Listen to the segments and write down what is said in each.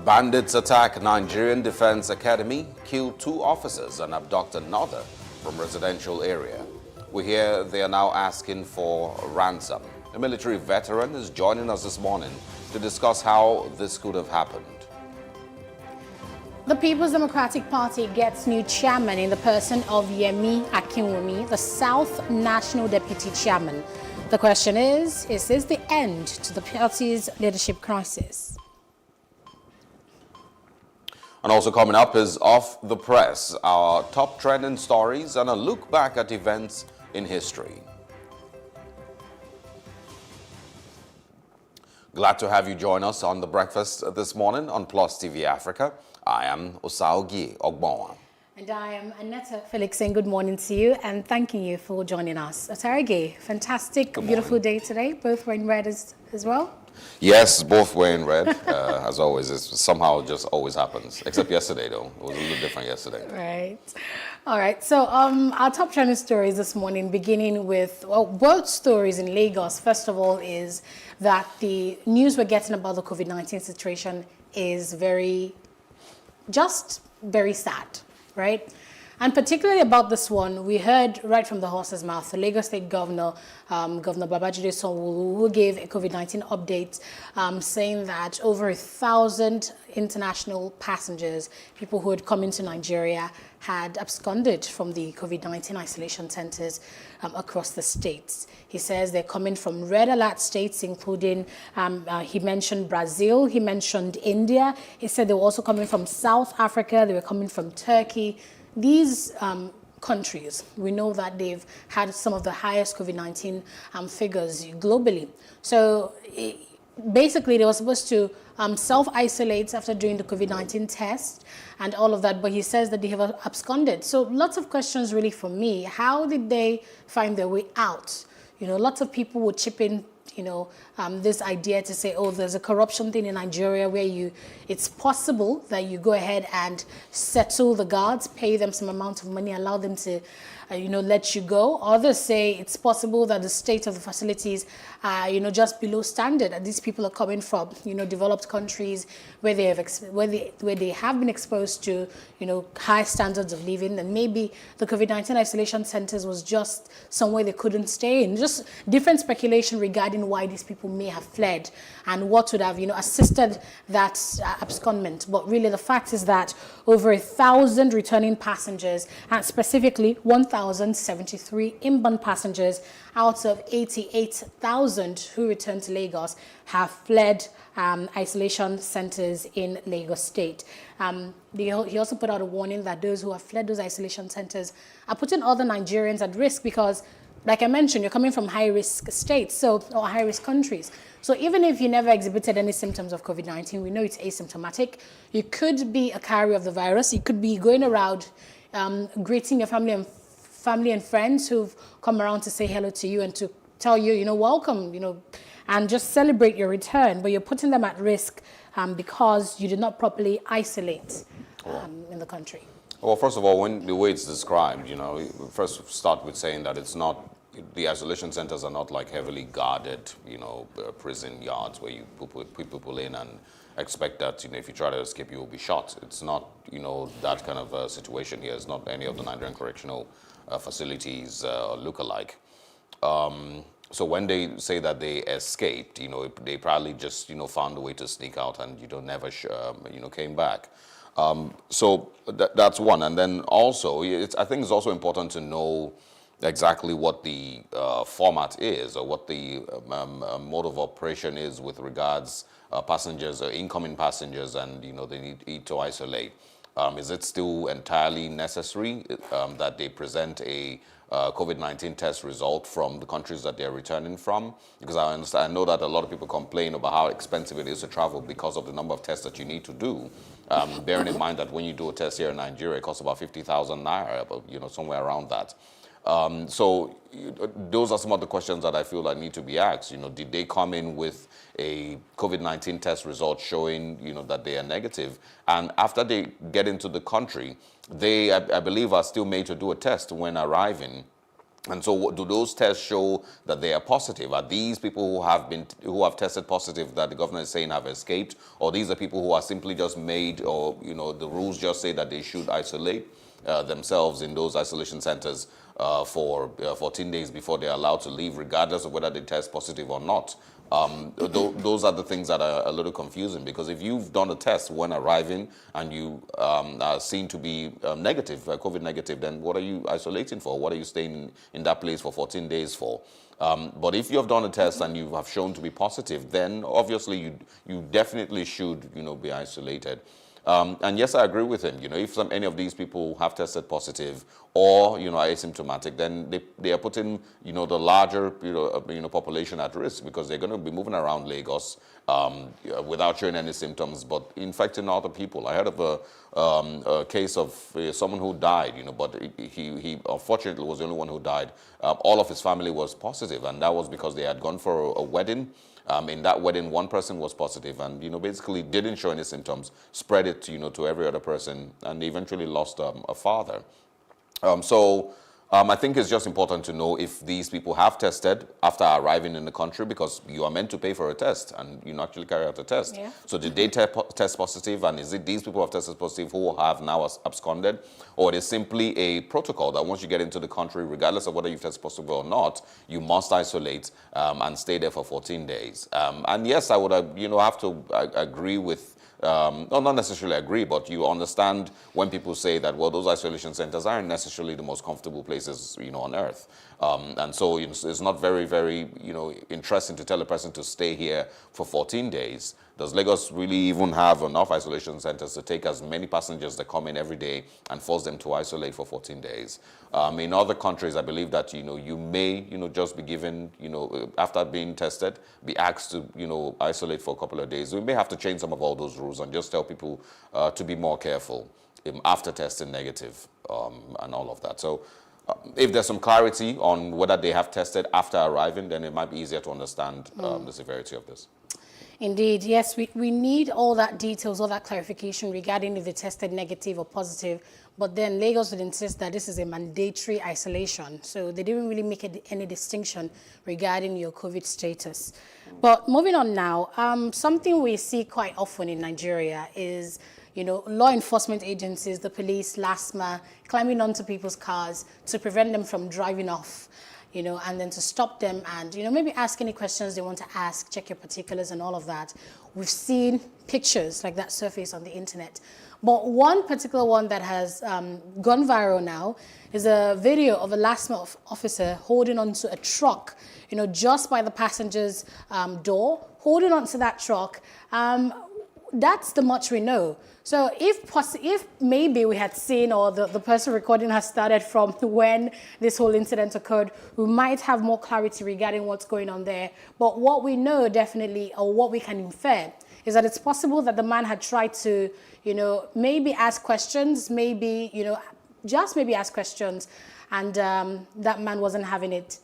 Bandits attack Nigerian Defense Academy, kill 2 officers and abduct another from residential area. We hear they are now asking for ransom. A military veteran is joining us this morning to discuss how this could have happened. The People's Democratic Party gets new chairman in the person of Yemi Akinwumi, the South National Deputy Chairman. The question is this the end to the party's leadership crisis? And also coming up is Off the Press, our top trending stories and a look back at events in history. Glad to have you join us on The Breakfast this morning on Plus TV Africa. I am Osaogi Ogbonwa. And I am Annetta Felix, saying good morning to you and thanking you for joining us. Otarege, fantastic, beautiful day today. Both wearing red as well? Yes, both wearing red, as always. It somehow just always happens. Except yesterday, though. It was a little different yesterday. Right. All right. So our top trending stories this morning, beginning with, well, both stories in Lagos. First of all is that the news we're getting about the COVID-19 situation is very sad, right? And particularly about this one, we heard right from the horse's mouth, the Lagos State Governor, Governor Babajide Sanwo-Olu, who gave a COVID-19 update, saying that over 1,000 international passengers, people who had come into Nigeria, had absconded from the COVID-19 isolation centers across the states. He says they're coming from red alert states, including, he mentioned Brazil, he mentioned India. He said they were also coming from South Africa, they were coming from Turkey. These countries, we know that they've had some of the highest COVID-19 figures globally. So basically, they were supposed to self-isolate after doing the COVID-19 test and all of that, but he says that they have absconded. So lots of questions really for me. How did they find their way out? You know, lots of people would chip in, you know, this idea to say, oh, there's a corruption thing in Nigeria where it's possible that you go ahead and settle the guards, pay them some amount of money, allow them to, let you go. Others say it's possible that the state of the facilities are, just below standard, and these people are coming from, developed countries where they have been exposed to, high standards of living, and maybe the COVID-19 isolation centers was just somewhere they couldn't stay in. Just different speculation regarding why these people may have fled and what would have, assisted that abscondment. But really, the fact is that over 1,000 returning passengers, and specifically 1,073 inbound passengers out of 88,000 who returned to Lagos, have fled isolation centers in Lagos State. He also put out a warning that those who have fled those isolation centers are putting other Nigerians at risk because, like I mentioned, you're coming from high-risk states, or high-risk countries. So even if you never exhibited any symptoms of COVID-19, we know it's asymptomatic. You could be a carrier of the virus. You could be going around greeting your family and friends who've come around to say hello to you and to tell you, welcome, and just celebrate your return. But you're putting them at risk because you did not properly isolate in the country. Well, first of all, the way it's described, first start with saying that it's not, the isolation centers are not like heavily guarded, prison yards where you put people in and expect that, if you try to escape, you will be shot. It's not, that kind of situation here. It's not any of the Nigerian correctional facilities look alike. So when they say that they escaped, they probably just, found a way to sneak out and, never, came back. So that's one. And then also, I think it's also important to know exactly what the format is or what the mode of operation is with regards passengers or incoming passengers and, they need to isolate. Is it still entirely necessary that they present a COVID-19 test result from the countries that they're returning from? Because I know that a lot of people complain about how expensive it is to travel because of the number of tests that you need to do. Bearing in mind that when you do a test here in Nigeria, it costs about 50,000 naira, but somewhere around that. So those are some of the questions that I feel that need to be asked. Did they come in with a COVID-19 test result showing, that they are negative? And after they get into the country, they, I believe, are still made to do a test when arriving. And so do those tests show that they are positive? Are these people who have tested positive that the governor is saying have escaped? Or these are people who are simply just made, or, the rules just say that they should isolate themselves in those isolation centers for 14 days before they're allowed to leave, regardless of whether they test positive or not? Those are the things that are a little confusing, because if you've done a test when arriving and you are seen to be negative, COVID negative, then what are you isolating for? What are you staying in that place for 14 days for? But if you have done a test and you have shown to be positive, then obviously you definitely should be isolated. And yes, I agree with him. If any of these people have tested positive or are asymptomatic, then they are putting the larger population at risk, because they're going to be moving around Lagos without showing any symptoms, but infecting other people. I heard of a case of someone who died, but he unfortunately was the only one who died. All of his family was positive, and that was because they had gone for a wedding. In that wedding, one person was positive and, basically didn't show any symptoms, spread it, to every other person, and eventually lost a father. I think it's just important to know if these people have tested after arriving in the country, because you are meant to pay for a test and actually carry out a test. Yeah. So did they test positive, and is it these people who have tested positive who have now absconded, or it is simply a protocol that once you get into the country, regardless of whether you've tested positive or not, you must isolate and stay there for 14 days? And yes, I would have to agree with not necessarily agree, but you understand when people say that, well, those isolation centers aren't necessarily the most comfortable places, on earth. And so it's not very, very, interesting to tell a person to stay here for 14 days. Does Lagos really even have enough isolation centers to take as many passengers that come in every day and force them to isolate for 14 days? In other countries, I believe that, you may, just be given, after being tested, be asked to, isolate for a couple of days. We may have to change some of all those rules and just tell people to be more careful after testing negative and all of that. So if there's some clarity on whether they have tested after arriving, then it might be easier to understand the severity of this. Indeed, yes, we need all that details, all that clarification regarding if they tested negative or positive. But then Lagos would insist that this is a mandatory isolation. So they didn't really make any distinction regarding your COVID status. But moving on now, something we see quite often in Nigeria is, law enforcement agencies, the police, LASMA, climbing onto people's cars to prevent them from driving off. And then to stop them and, maybe ask any questions they want to ask, check your particulars and all of that. We've seen pictures like that surface on the internet. But one particular one that has gone viral now is a video of a LASMA officer holding onto a truck, just by the passenger's door, holding onto that truck. That's the much we know. So if maybe we had seen, or the person recording has started from when this whole incident occurred, we might have more clarity regarding what's going on there. But what we know definitely, or what we can infer, is that it's possible that the man had tried to, maybe ask questions, maybe, just maybe ask questions, and that man wasn't having it.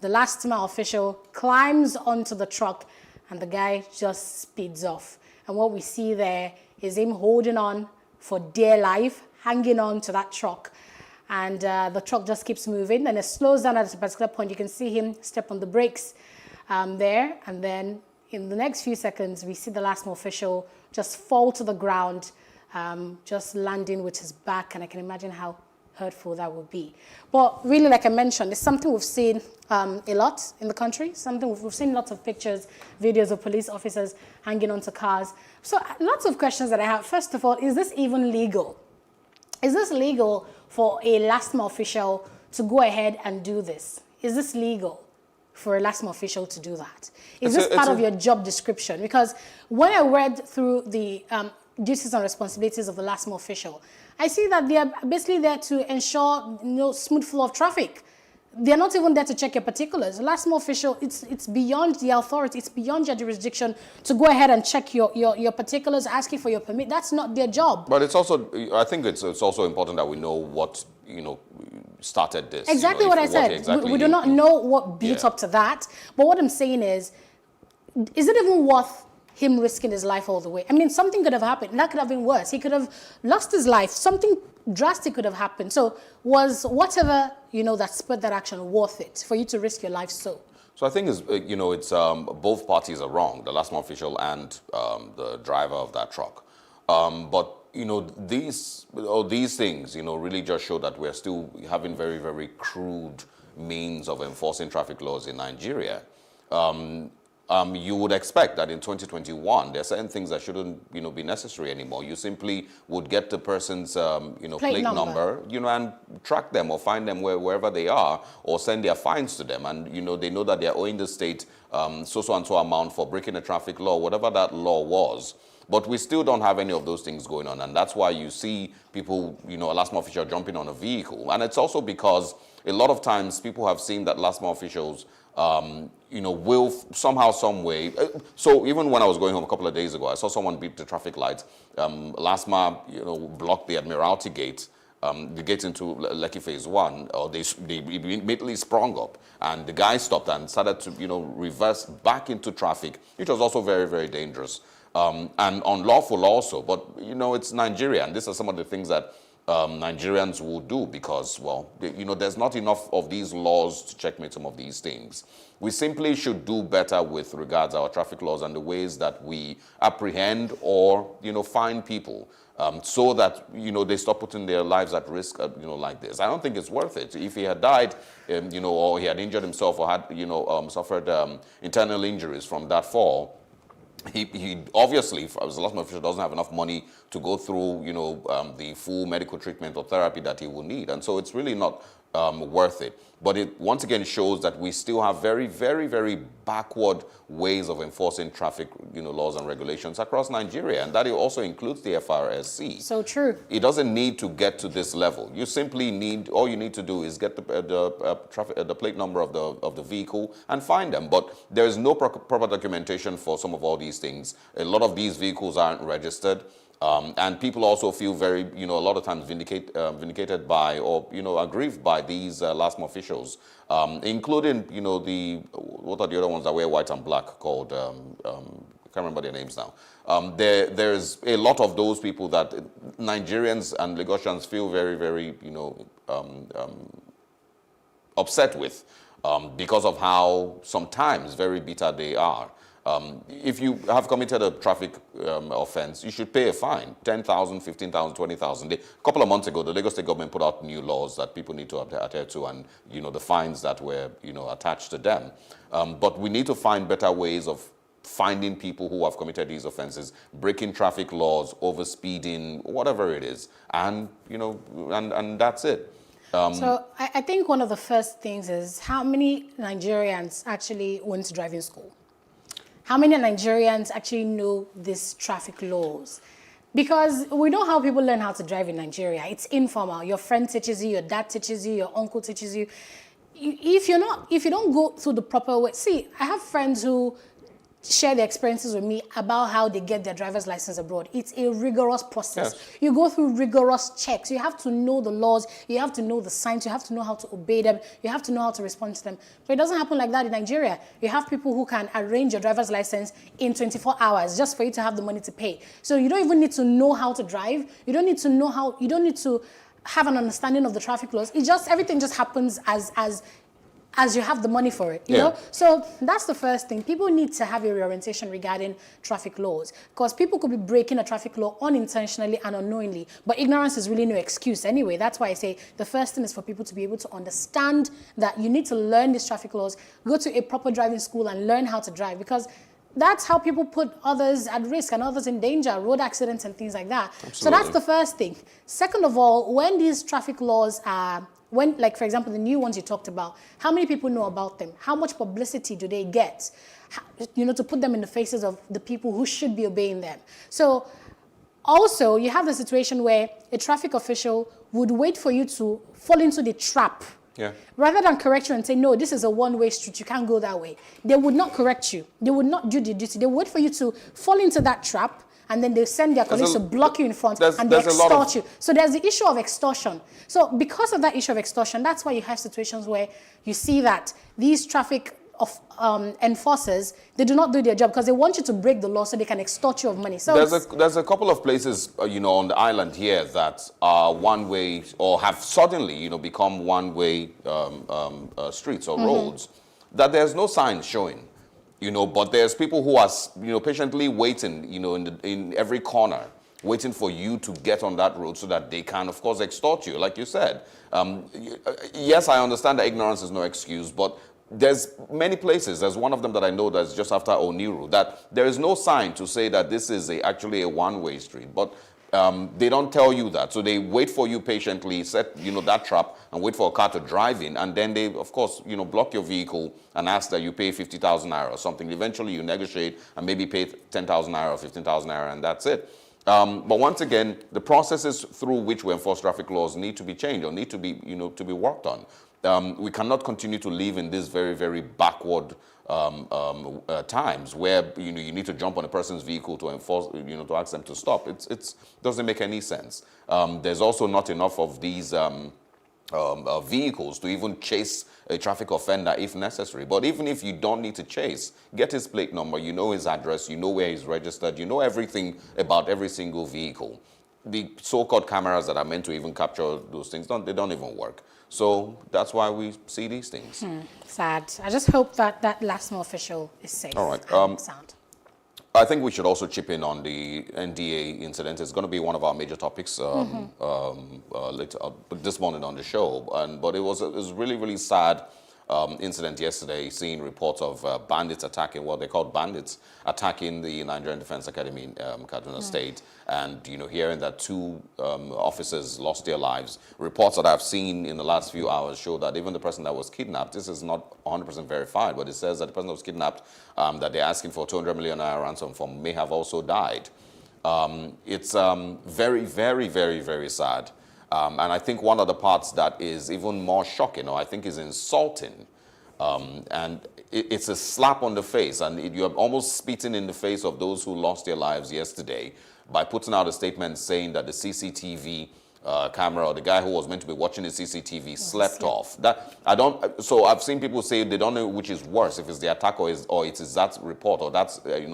The LASTMA official climbs onto the truck and the guy just speeds off. And what we see there is him holding on for dear life, hanging on to that truck. And the truck just keeps moving, and it slows down at a particular point. You can see him step on the brakes there. And then in the next few seconds, we see the LASTMA official just fall to the ground, just landing with his back. And I can imagine how hurtful that would be. But really, like I mentioned, it's something we've seen a lot in the country, something we've seen lots of pictures, videos of police officers hanging onto cars. So lots of questions that I have. First of all, is this even legal? Is this legal for a LASTMA official to go ahead and do this? Is this legal for a LASTMA official to do that? Is this part of your job description? Because when I read through the duties and responsibilities of the LASTMA official, I see that they are basically there to ensure smooth flow of traffic. They're not even there to check your particulars. The LASTMA official, it's beyond the authority, it's beyond your jurisdiction to go ahead and check your particulars, asking for your permit. That's not their job. But it's also, I think it's also important that we know what, started this. Exactly what I said. We do not know what built up to that. But what I'm saying is it even worth him risking his life all the way. I mean, something could have happened. That could have been worse. He could have lost his life. Something drastic could have happened. So was whatever, that spurred that action worth it for you to risk your life so? So I think it's both parties are wrong, the last mile official and the driver of that truck. But these things really just show that we're still having very, very crude means of enforcing traffic laws in Nigeria. You would expect that in 2021 there are certain things that shouldn't be necessary anymore. You simply would get the person's plate number and track them or find them wherever they are, or send their fines to them, and they know that they're owing the state so and so amount for breaking a traffic law, whatever that law was. But we still don't have any of those things going on, and that's why you see people, a last mile official jumping on a vehicle. And it's also because a lot of times people have seen that last mile officials will somehow, some way. So even when I was going home a couple of days ago, I saw someone beat the traffic lights. Last mile, blocked the Admiralty gate, the gate into Lekki Phase 1. Or they immediately sprung up, and the guy stopped and started to, reverse back into traffic, which was also very, very dangerous. And unlawful also. But, it's Nigeria, and these are some of the things that Nigerians will do because, well, there's not enough of these laws to checkmate some of these things. We simply should do better with regards to our traffic laws and the ways that we apprehend or, fine people so that, they stop putting their lives at risk, like this. I don't think it's worth it. If he had died, or he had injured himself or had, suffered internal injuries from that fall, he obviously, as a last mile official, doesn't have enough money to go through, the full medical treatment or therapy that he will need. And so it's really not worth it. But it once again shows that we still have very, very, very backward ways of enforcing traffic, laws and regulations across Nigeria, and that also includes the FRSC. So true. It doesn't need to get to this level. You simply all you need to do is get the plate number of the vehicle and find them. But there is no proper documentation for some of all these things. A lot of these vehicles aren't registered. And people also feel very, a lot of times vindicated by or, aggrieved by these last mile officials, including, what are the other ones that wear white and black called, I can't remember their names now. There's a lot of those people that Nigerians and Lagosians feel very, very, upset with because of how sometimes very bitter they are. If you have committed a traffic offense, you should pay a fine, 10,000, 15,000, 20,000. A couple of months ago, the Lagos State government put out new laws that people need to adhere to, and the fines that were attached to them. But we need to find better ways of finding people who have committed these offenses, breaking traffic laws, overspeeding, whatever it is, and and that's it. So I think one of the first things is how many Nigerians actually went to driving school. How many Nigerians actually know these traffic laws? Because we know how people learn how to drive in Nigeria. It's informal. Your friend teaches you, your dad teaches you, your uncle teaches you. If you don't go through the proper way, see, I have friends who share their experiences with me about how they get their driver's license abroad. It's a rigorous process. Yes. You go through rigorous checks. You have to know the laws. You have to know the signs. You have to know how to obey them. You have to know how to respond to them. But it doesn't happen like that in Nigeria. You have people who can arrange your driver's license in 24 hours just for you to have the money to pay. So you don't even need to know how to drive. You don't need to know how, you don't need to have an understanding of the traffic laws. Everything just happens as you have the money for it, you know? So that's the first thing. People need to have a reorientation regarding traffic laws, because people could be breaking a traffic law unintentionally and unknowingly, but ignorance is really no excuse anyway. That's why I say the first thing is for people to be able to understand that you need to learn these traffic laws, go to a proper driving school and learn how to drive, because that's how people put others at risk and others in danger, road accidents and things like that. Absolutely. So that's the first thing. Second of all, when these traffic laws are like, for example, the new ones you talked about, how many people know about them? How much publicity do they get, to put them in the faces of the people who should be obeying them? So also, you have the situation where a traffic official would wait for you to fall into the trap. Yeah. Rather than correct you and say, no, this is a one-way street, you can't go that way. They would not correct you. They would not do the duty. They would wait for you to fall into that trap, and then they send their colleagues to block you in front and they extort you. So there's the issue of extortion. So because of that issue of extortion, that's why you have situations where you see that these traffic of enforcers, they do not do their job because they want you to break the law so they can extort you of money. So there's a couple of places, on the island here that are one-way or have suddenly, become one-way streets or roads that there's no signs showing, but there's people who are, patiently waiting, in every corner, waiting for you to get on that road so that they can, of course, extort you, like you said. Yes, I understand that ignorance is no excuse, but there's many places. There's one of them that I know that's just after Oniru, that there is no sign to say that this is actually a one-way street, but they don't tell you that. So they wait for you patiently, set, that trap, and wait for a car to drive in, and then they, of course, block your vehicle and ask that you pay 50,000 naira or something. Eventually you negotiate and maybe pay 10,000 naira or 15,000 naira, and that's it. But once again, the processes through which we enforce traffic laws need to be changed or need to be, to be worked on. We cannot continue to live in these very, very backward times where you need to jump on a person's vehicle to enforce, to ask them to stop. It doesn't make any sense. There's also not enough of these vehicles to even chase a traffic offender if necessary. But even if you don't need to chase, get his plate number, his address, where he's registered, everything about every single vehicle. The so-called cameras that are meant to even capture those things, they don't even work. So that's why we see these things. Sad. I just hope that that LASMA official is safe. All right. And sound. I think we should also chip in on the NDA incident. It's going to be one of our major topics later, this morning on the show. But it was really, really sad incident yesterday, seeing reports of bandits attacking, what they called bandits, attacking the Nigerian Defense Academy in Kaduna State. And, hearing that two officers lost their lives. Reports that I've seen in the last few hours show that even the person that was kidnapped, this is not 100% verified, but it says that the person that was kidnapped, that they're asking for 200 million naira ransom for, may have also died. It's very, very, very, very sad. And I think one of the parts that is even more shocking, or I think is insulting, and it's a slap on the face, and you're almost spitting in the face of those who lost their lives yesterday by putting out a statement saying that the CCTV camera, or the guy who was meant to be watching the CCTV, slept off. So I've seen people say they don't know which is worse, if it's the attack or it is that report or that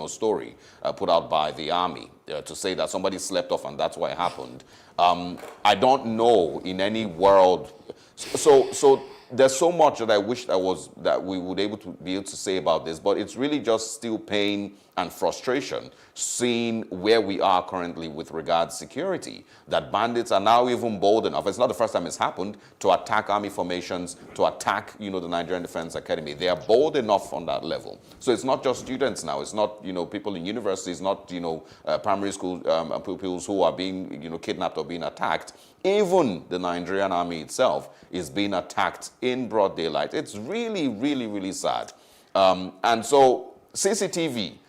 story put out by the army to say that somebody slept off and that's why it happened. I don't know in any world. So there's so much that I wish that we would be able to say about this, but it's really just still pain and frustration seeing where we are currently with regards to security, that bandits are now even bold enough. It's not the first time it's happened to attack army formations, to attack, the Nigerian Defense Academy. They are bold enough on that level. So it's not just students now. It's not, people in universities, not, primary school pupils who are being, kidnapped or being attacked. Even the Nigerian army itself is being attacked in broad daylight. It's really, really, really sad. And so CCTV,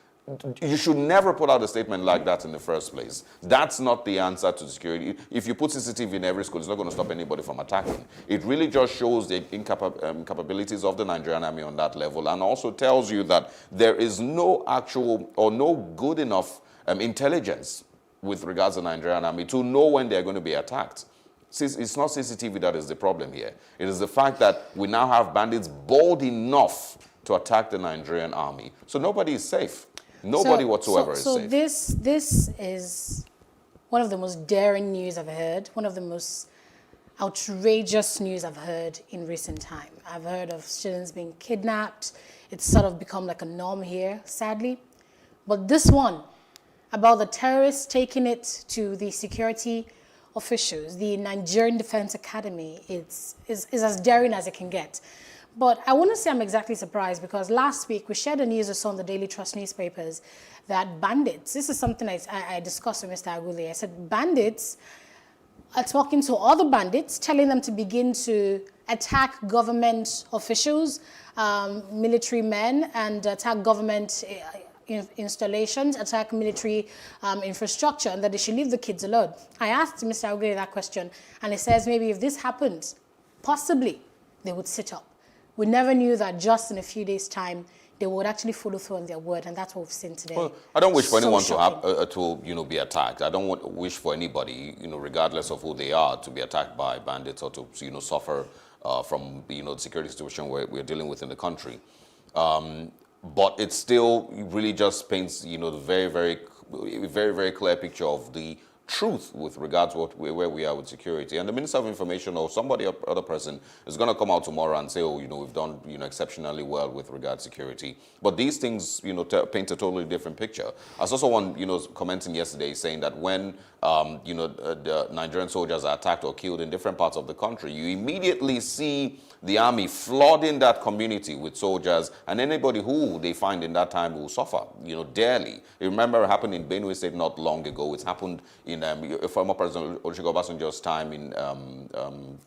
you should never put out a statement like that in the first place. That's not the answer to security. If you put CCTV in every school, it's not going to stop anybody from attacking. It really just shows the incapabilities of the Nigerian army on that level, and also tells you that there is no actual or no good enough intelligence with regards to the Nigerian army to know when they're going to be attacked. It's not CCTV that is the problem here. It is the fact that we now have bandits bold enough to attack the Nigerian army. So nobody is safe. Nobody whatsoever is safe. So this is one of the most daring news I've heard, one of the most outrageous news I've heard in recent time. I've heard of students being kidnapped. It's sort of become like a norm here, sadly. But this one, about the terrorists taking it to the security officials, the Nigerian Defense Academy, is as daring as it can get. But I want to say I'm exactly surprised because last week we shared the news or so on the Daily Trust newspapers that bandits, this is something I discussed with Mr. Agule. I said bandits are talking to other bandits, telling them to begin to attack government officials, military men, and attack government installations, attack military infrastructure, and that they should leave the kids alone. I asked Mr. Agule that question, and he says maybe if this happens, possibly they would sit up. We never knew that just in a few days' time, they would actually follow through on their word, and that's what we've seen today. Well, I don't wish for anyone to be attacked. I don't wish for anybody, regardless of who they are, to be attacked by bandits or to, suffer from, the security situation we're dealing with in the country. But it still really just paints, the very clear picture of the truth with regards to where we are with security. And the Minister of Information or somebody or other person is going to come out tomorrow and say, oh, we've done, exceptionally well with regards to security. But these things, paint a totally different picture. I saw someone, commenting yesterday saying that when, the Nigerian soldiers are attacked or killed in different parts of the country, you immediately see the army flooding that community with soldiers, and anybody who they find in that time will suffer, dearly. You remember it happened in Benue State not long ago. It's happened in former President Olusegun Obasanjo's time in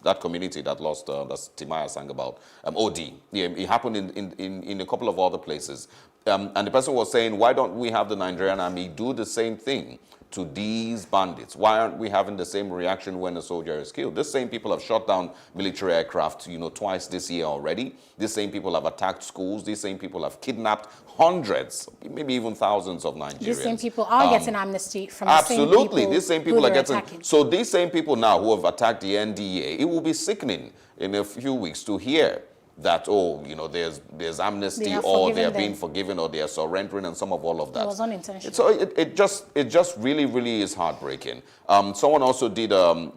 that community that lost, that's Timaya sang about, OD. Yeah, it happened in a couple of other places. And the person was saying, why don't we have the Nigerian army do the same thing to these bandits? Why aren't we having the same reaction when a soldier is killed? These same people have shot down military aircraft, twice this year already. These same people have attacked schools. These same people have kidnapped hundreds, maybe even thousands of Nigerians. These same people are getting amnesty from the same people. Absolutely, these same people are getting. Attacking. So these same people now who have attacked the NDA, it will be sickening in a few weeks to hear that, there's amnesty, or they are being forgiven, or they are surrendering, and some of all of that. It was unintentional. So it just really is heartbreaking. Someone also did a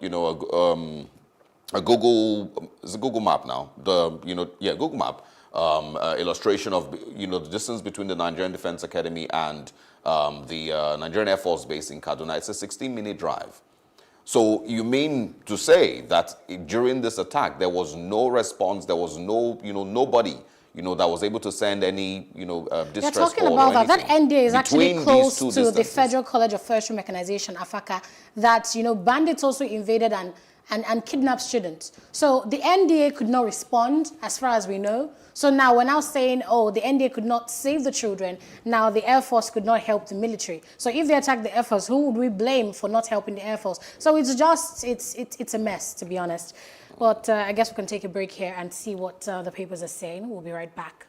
Google map now. Google map illustration of the distance between the Nigerian Defense Academy and the Nigerian Air Force Base in Kaduna. It's a 16-minute drive. So you mean to say that during this attack, there was no response, there was no, nobody, that was able to send any, distress You're talking call about or that. That NDA is actually close to distances. the Federal College of Forestry Mechanization, AFACA, that, bandits also invaded and kidnapped students. So the NDA could not respond, as far as we know. So now we're now saying, oh, the NDA could not save the children. Now the Air Force could not help the military. So if they attack the Air Force, who would we blame for not helping the Air Force? So it's just, it's a mess, to be honest. But I guess we can take a break here and see what the papers are saying. We'll be right back.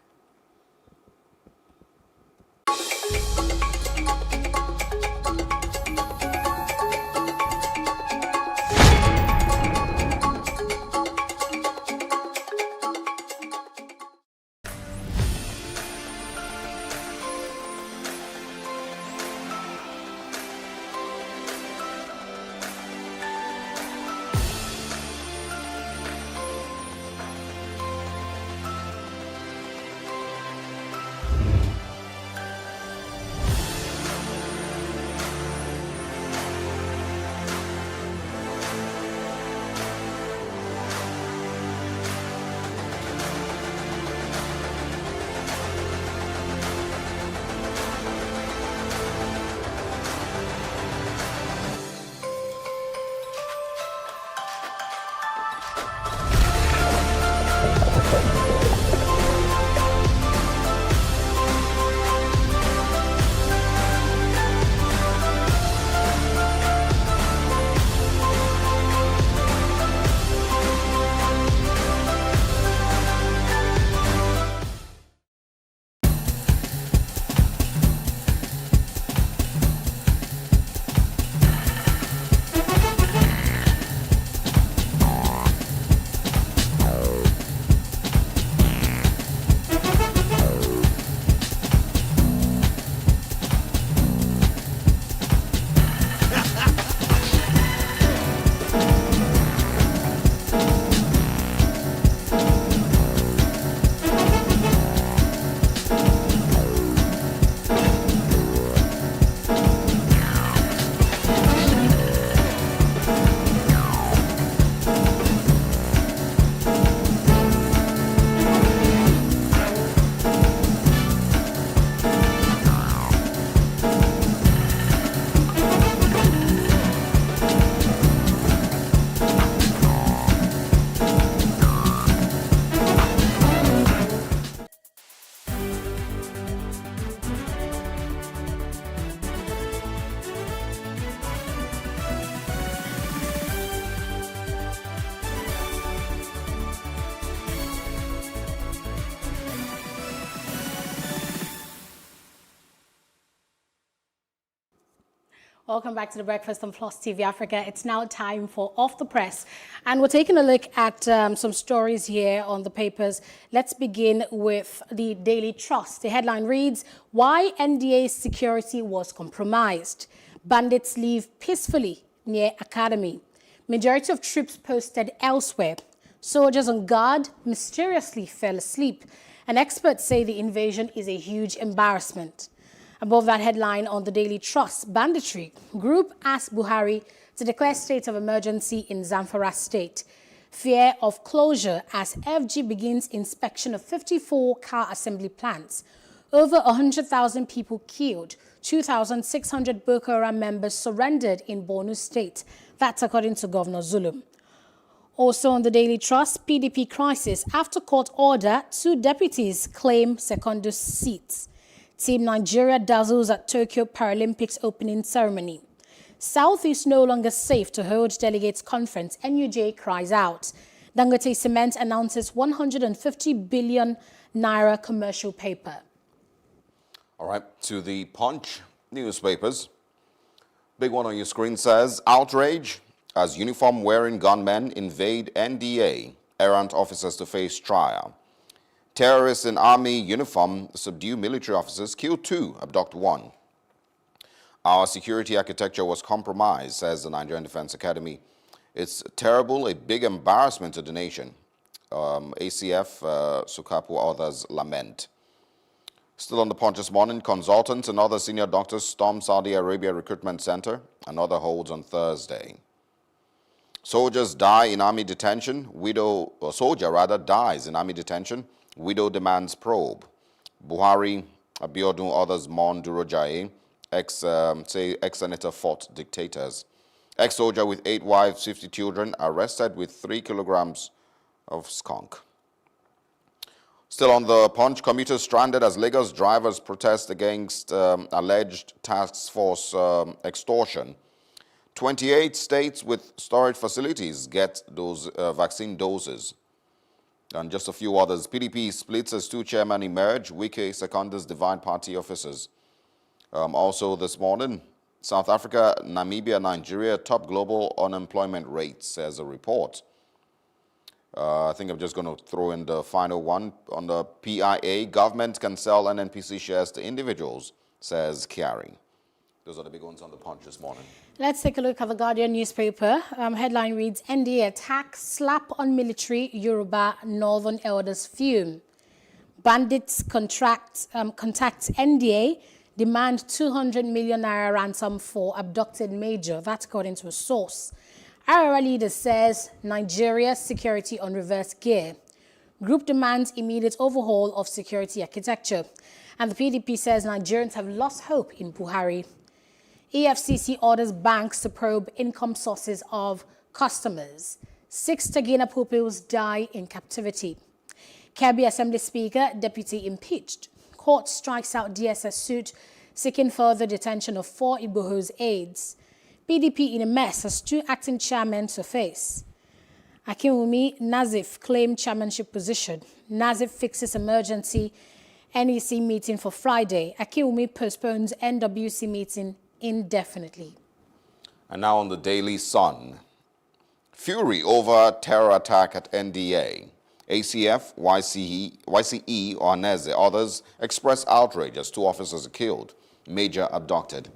Welcome back to the Breakfast on Plus TV Africa. It's now time for Off the Press. And we're taking a look at some stories here on the papers. Let's begin with the Daily Trust. The headline reads, "Why NDA's security was compromised. Bandits leave peacefully near Academy. Majority of troops posted elsewhere. Soldiers on guard mysteriously fell asleep. And experts say the invasion is a huge embarrassment." Above that headline on the Daily Trust, banditry group asked Buhari to declare state of emergency in Zamfara state. Fear of closure as FG begins inspection of 54 car assembly plants. Over 100,000 people killed. 2,600 Boko Haram members surrendered in Borno state. That's according to Governor Zulum. Also on the Daily Trust, PDP crisis. After court order, 2 deputies claim secondus seats. Team Nigeria dazzles at Tokyo Paralympics opening ceremony. South is no longer safe to hold delegates conference. NUJ cries out. Dangote Cement announces 150 billion naira commercial paper. All right, to the Punch newspapers. Big one on your screen says, outrage as uniform-wearing gunmen invade NDA. Errant officers to face trial. Terrorists in army uniform subdue military officers, kill 2, abduct 1. Our security architecture was compromised, says the Nigerian Defense Academy. It's terrible, a big embarrassment to the nation. ACF, Sukapu, others lament. Still on the Punch this morning, consultants and other senior doctors storm Saudi Arabia Recruitment Center. Another holds on Thursday. Soldiers die in army detention. Soldier dies in army detention. Widow demands probe. Buhari, Abiodun, others mourn Durojaye. Ex-senator fought dictators. Ex-soldier with 8 wives, 50 children, arrested with 3 kilograms of skunk. Still on the Punch, commuters stranded as Lagos drivers protest against alleged task force extortion. 28 states with storage facilities get those vaccine doses. And just a few others. PDP splits as 2 chairmen emerge. Wike seconds divide party officers. Also this morning, South Africa, Namibia, Nigeria, top global unemployment rates, says a report. I think I'm just going to throw in the final one. On the PIA, government can sell NNPC shares to individuals, says Kiari. Those are the big ones on the Punch this morning. Let's take a look at the Guardian newspaper. Headline reads, NDA attack, slap on military, Yoruba, Northern elders fume. Bandits contact NDA, demand 200 million naira ransom for abducted major. That's according to a source. Our leader says Nigeria security on reverse gear. Group demands immediate overhaul of security architecture. And the PDP says Nigerians have lost hope in Buhari. EFCC orders banks to probe income sources of customers. 6 Tagina pupils die in captivity. Kebbi Assembly Speaker, deputy impeached. Court strikes out DSS suit seeking further detention of 4 Igboho's aides. PDP in a mess as 2 acting chairmen to face. Akinwumi Nazif claimed chairmanship position. Nazif fixes emergency NEC meeting for Friday. Akinwumi postpones NWC meeting indefinitely. And now on the Daily Sun. Fury over terror attack at NDA. ACF, YCE, Ohaneze, others express outrage as 2 officers are killed. Major abducted.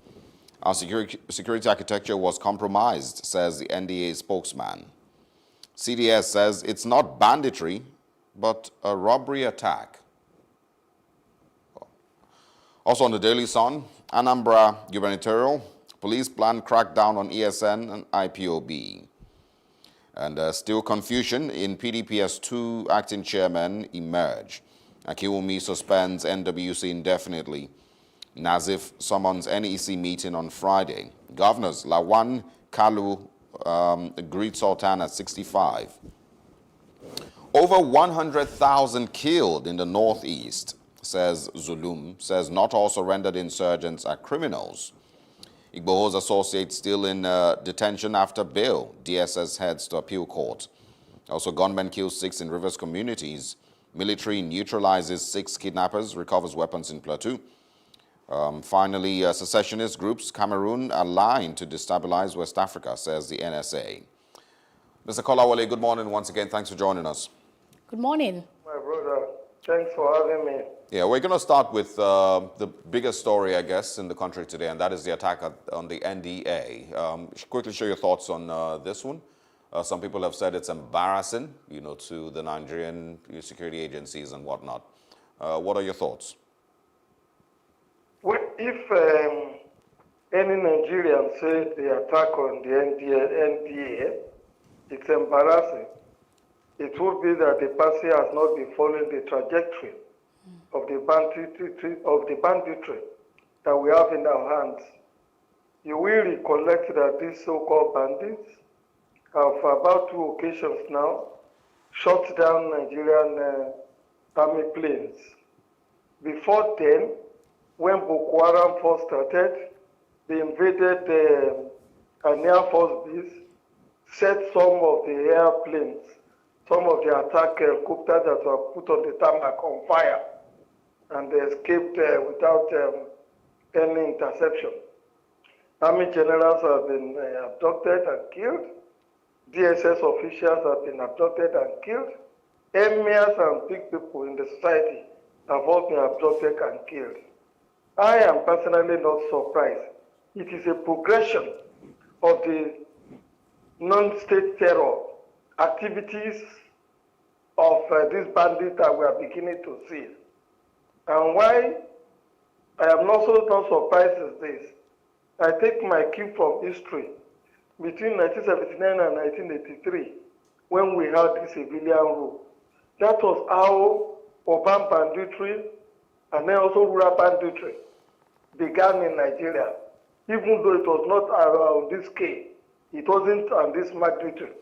Our security architecture was compromised, says the NDA spokesman. CDS says it's not banditry, but a robbery attack. Also on the Daily Sun, Anambra gubernatorial, police plan crackdown on ESN and IPOB. And still confusion in PDP as 2 acting chairmen emerge. Akinwumi suspends NWC indefinitely. Nazif summons NEC meeting on Friday. Governors Lawan Kalu greet Sultan at 65. Over 100,000 killed in the northeast, says Zulum, says not all surrendered insurgents are criminals. Igboho's associates still in detention after bail. DSS heads to appeal court. Also, gunmen kill 6 in Rivers communities. Military neutralizes 6 kidnappers, recovers weapons in Plateau. Finally, secessionist groups Cameroon aligned to destabilize West Africa, says the NSA. Mr. Kolawole, good morning once again. Thanks for joining us. Good morning. My brother, thanks for having me. Yeah, we're going to start with the biggest story, I guess, in the country today, and that is the attack on the NDA. Quickly share your thoughts on this one. Some people have said it's embarrassing, to the Nigerian security agencies and whatnot. What are your thoughts? Well, if any Nigerian says the attack on the NDA, it's embarrassing, it would be that the party has not been following the trajectory of the banditry that we have in our hands. You will recollect that these so-called bandits have about 2 occasions now shot down Nigerian army planes. Before then, when Boko Haram first started, they invaded an Air Force base, set some of the airplanes, some of the attack helicopters that were put on the tarmac on fire, and they escaped without any interception. Army generals have been abducted and killed. DSS officials have been abducted and killed. Emirs and big people in the society have all been abducted and killed. I am personally not surprised. It is a progression of the non-state terror activities of these bandits that we are beginning to see. And why I am also not surprised is this. I take my cue from history. Between 1979 and 1983, when we had the civilian rule, that was how urban banditry and then also rural banditry began in Nigeria. Even though it was not around this scale, it wasn't on this magnitude,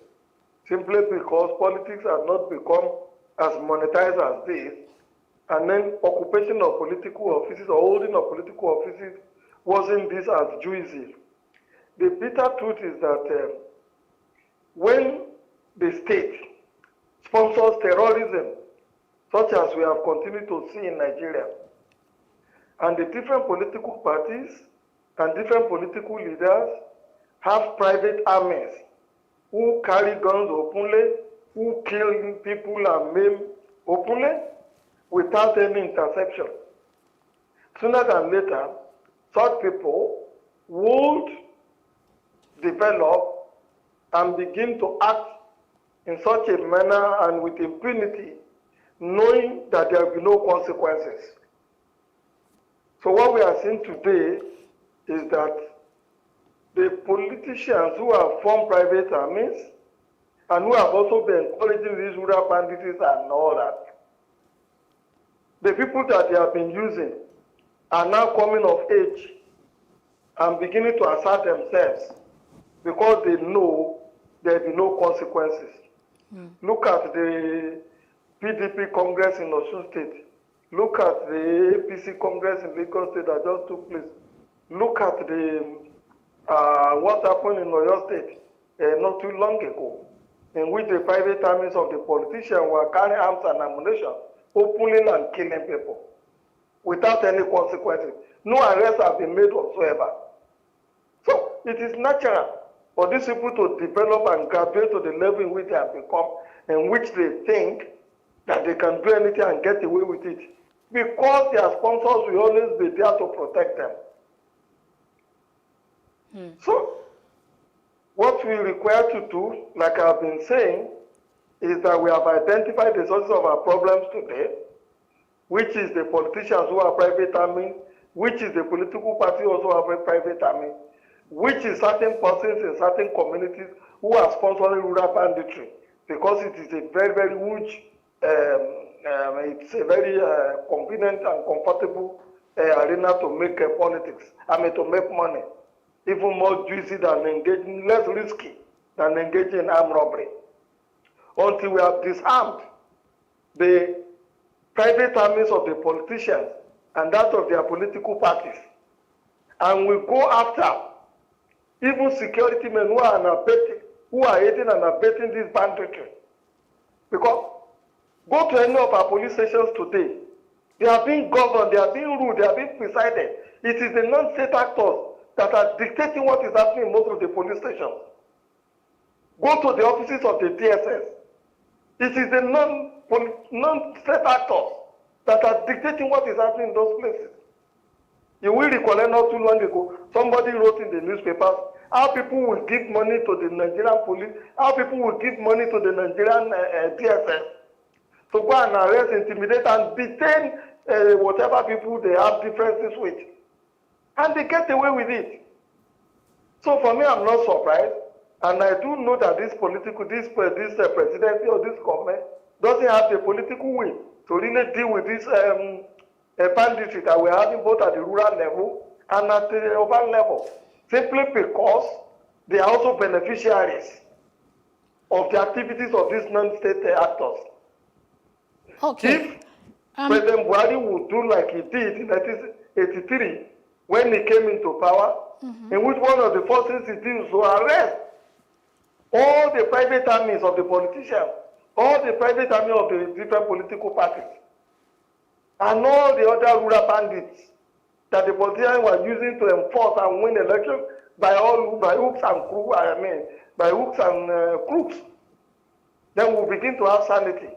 simply because politics had not become as monetized as this, and then occupation of political offices or holding of political offices wasn't this as juicy. The bitter truth is that when the state sponsors terrorism, such as we have continued to see in Nigeria, and the different political parties and different political leaders have private armies who carry guns openly, who kill people and maim openly without any interception. Sooner than later, such people would develop and begin to act in such a manner and with impunity, knowing that there will be no consequences. So what we are seeing today is that the politicians who have formed private armies and who have also been encouraging these rural bandits and all that, the people that they have been using are now coming of age and beginning to assert themselves because they know there will be no consequences. Look at the PDP Congress in Osun State. Look at the APC Congress in Lagos State that just took place. Look at the what happened in Oyo State not too long ago, in which the private armies of the politicians were carrying arms and ammunition, openly and killing people without any consequences. No arrests have been made whatsoever. So it is natural for these people to develop and graduate to the level in which they have become, in which they think that they can do anything and get away with it, because their sponsors will always be there to protect them. So what we require to do, like I've been saying, is that we have identified the sources of our problems today, which is the politicians who are private army, which is the political party also have a private army, which is certain persons in certain communities who are sponsoring rural banditry, because it is a very, very huge, it's a very convenient and comfortable arena to make politics, to make money, even more juicy than engaging, less risky than engaging in armed robbery. Until we have disarmed the private armies of the politicians and that of their political parties, and we go after even security men who are aiding and abetting this banditry. Because go to any of our police stations today, they are being governed, they are being ruled, they are being presided It is the non-state actors that are dictating what is happening in most of the police stations. Go to the offices of the DSS. It is the non-state actors that are dictating what is happening in those places. You will recollect not too long ago, somebody wrote in the newspapers how people will give money to the Nigerian police, how people will give money to the Nigerian DSS to go and arrest, intimidate, and detain whatever people they have differences with. And they get away with it. So for me, I'm not surprised. And I do know that this presidency or this government doesn't have the political will to really deal with this banditry that we're having both at the rural level and at the urban level, simply because they are also beneficiaries of the activities of these non-state actors. Okay. If President Buhari would do like he did in 1983 when he came into power, in which one of the first things he did was to arrest all the private armies of the politicians, all the private army of the different political parties, and all the other rural bandits that the politicians were using to enforce and win elections by hooks and crooks, by hooks and crooks, then we'll begin to have sanity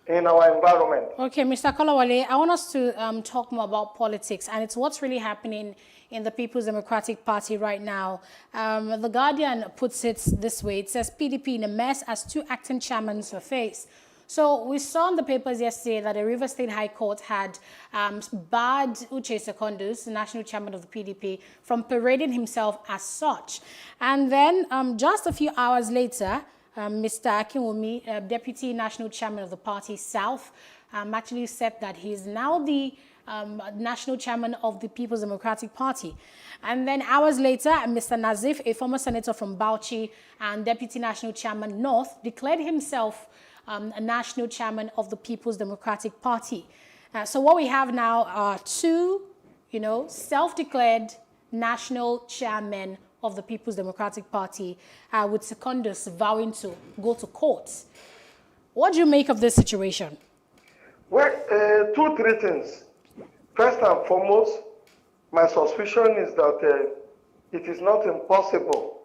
in our environment. Okay, Mr. Kolawole, I want us to talk more about politics, and it's what's really happening in the People's Democratic Party right now. The Guardian puts it this way. It says PDP in a mess as two acting chairmen surface. So we saw in the papers yesterday that the River State High Court had barred Uche Secondus, the national chairman of the PDP, from parading himself as such. And then just a few hours later, Mr. Akinwumi, Deputy National Chairman of the party South, actually said that he is now the National Chairman of the People's Democratic Party. And then hours later, Mr. Nazif, a former senator from Bauchi and Deputy National Chairman North, declared himself a National Chairman of the People's Democratic Party. So what we have now are two, self-declared National Chairmen of the People's Democratic Party, with Secondus vowing to go to court. What do you make of this situation? Well, three things. First and foremost, my suspicion is that it is not impossible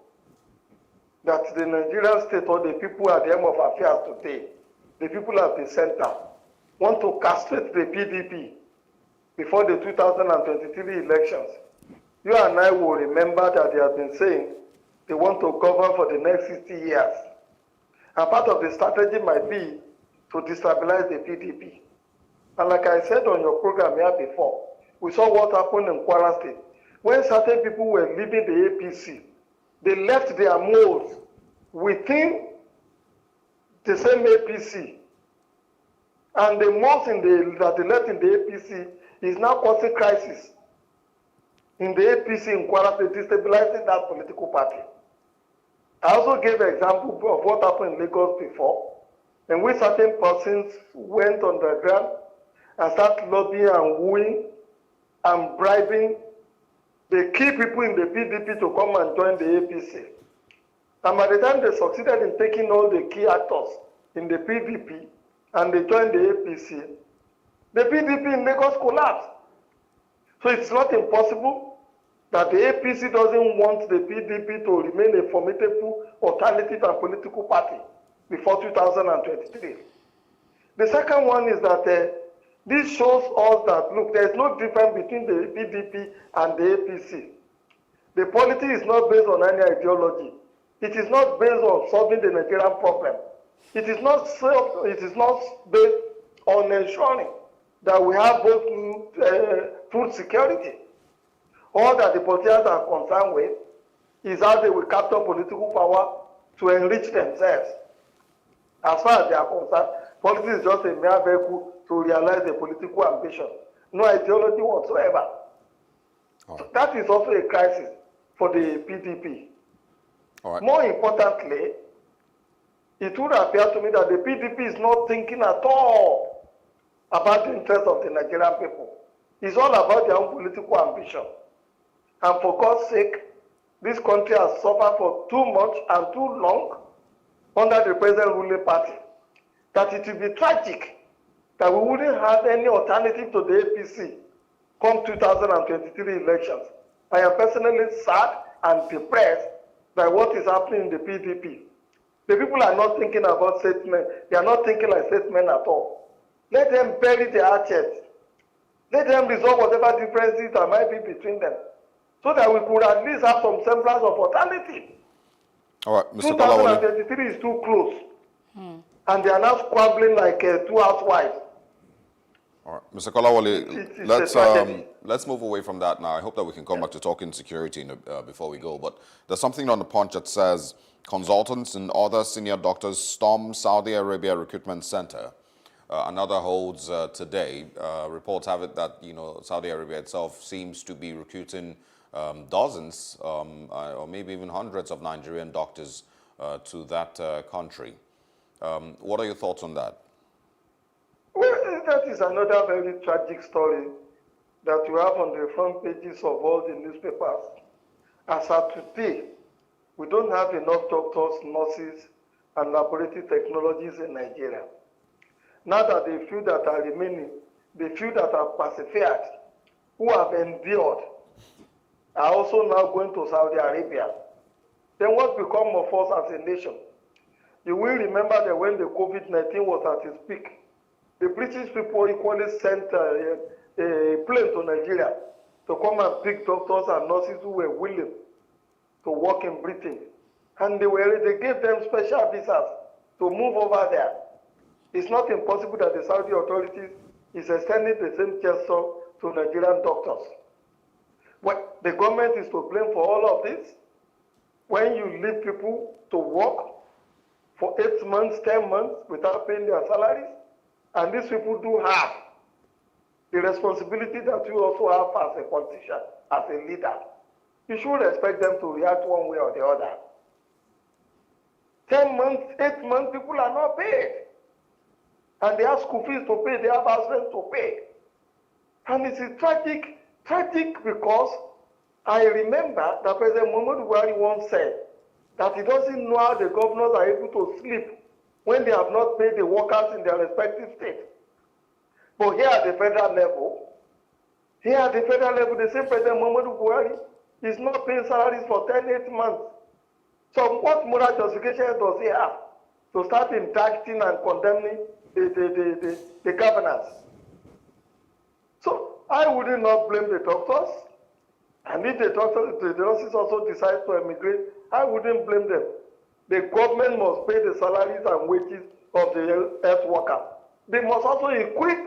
that the Nigerian state or the people at the end of affairs today, the people at the center, want to castrate the PDP before the 2023 elections. You and I will remember that they have been saying they want to govern for the next 60 years. And part of the strategy might be to destabilize the PDP. And like I said on your program here before, we saw what happened in Kwara State. When certain people were leaving the APC, they left their molds within the same APC. And the molds that they left in the APC is now causing crisis in the APC in Kwara State, destabilizing that political party. I also gave an example of what happened in Lagos before, in which certain persons went underground and started lobbying and wooing and bribing the key people in the PDP to come and join the APC. And by the time they succeeded in taking all the key actors in the PDP and they joined the APC, the PDP in Lagos collapsed. So it's not impossible that the APC doesn't want the PDP to remain a formidable alternative and political party before 2023. The second one is that this shows us that, look, there is no difference between the PDP and the APC. The polity is not based on any ideology. It is not based on solving the Nigerian problem. It is not based on ensuring that we have both food security. All that the politicians are concerned with is how they will capture political power to enrich themselves. As far as they are concerned, politics is just a mere vehicle to realize a political ambition. No ideology whatsoever. Right. So that is also a crisis for the PDP. All right. More importantly, it would appear to me that the PDP is not thinking at all about the interests of the Nigerian people. It's all about their own political ambition. And for God's sake, this country has suffered for too much and too long under the present ruling party, that it will be tragic that we wouldn't have any alternative to the APC come 2023 elections. I am personally sad and depressed by what is happening in the PDP. The people are not thinking about statesmen. They are not thinking like statesmen at all. Let them bury their hatchets. Let them resolve whatever differences there might be between them, so that we could at least have some semblance of alternative. All right, Mr. Kolawole. 2023 is too close. And they are now squabbling like two housewives. All right, Mr. Kolawole, let's move away from that now. I hope that we can come back to talking security before we go. But there's something on the Punch that says consultants and other senior doctors storm Saudi Arabia Recruitment Center. Another holds today. Reports have it that Saudi Arabia itself seems to be recruiting dozens or maybe even hundreds of Nigerian doctors to that country. What are your thoughts on that? Well, that is another very tragic story that you have on the front pages of all the newspapers. As of today, we don't have enough doctors, nurses, and laboratory technologies in Nigeria. Now that the few that are remaining, the few that have persevered, who have endured, are also now going to Saudi Arabia. Then what becomes of us as a nation? You will remember that when the COVID-19 was at its peak, the British people equally sent a plane to Nigeria to come and pick doctors and nurses who were willing to work in Britain. And they gave them special visas to move over there. It's not impossible that the Saudi authorities is extending the same gesture to Nigerian doctors. Well, the government is to blame for all of this. When you leave people to work for 8 months, 10 months without paying their salaries, and these people do have the responsibility that you also have as a politician, as a leader, you should expect them to react one way or the other. 10 months, 8 months, people are not paid. And they have school fees to pay, they have house rent to pay. And it's tragic because I remember that President Muhammadu Buhari once said that he doesn't know how the governors are able to sleep when they have not paid the workers in their respective states. But here at the federal level, the same President Muhammadu Buhari is not paying salaries for 8 months. So what moral justification does he have to start indicting and condemning the governors? So I would not blame the doctors. And if the nurses also decide to emigrate, I wouldn't blame them. The government must pay the salaries and wages of the health workers. They must also equip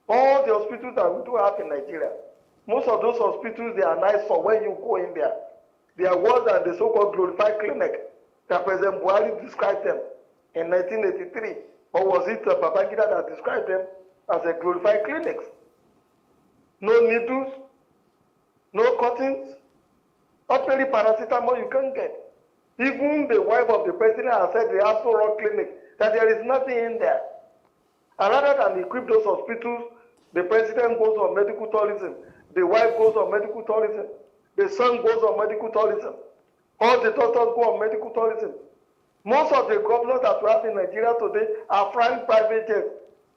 all the hospitals that we do have in Nigeria. Most of those hospitals, they are nice for when you go in there. They are worse than the so-called glorified clinic that President Buhari described them in 1983. Or was it Babangida that described them as a glorified clinics? No needles, no cuttings, ordinary paracetamol you can't get. Even the wife of the president has said the Astro Rock Clinic that there is nothing in there. And rather than equip those hospitals, the president goes on medical tourism, the wife goes on medical tourism, the son goes on medical tourism, all the doctors go on medical tourism. Most of the governors that we have in Nigeria today are flying private jets.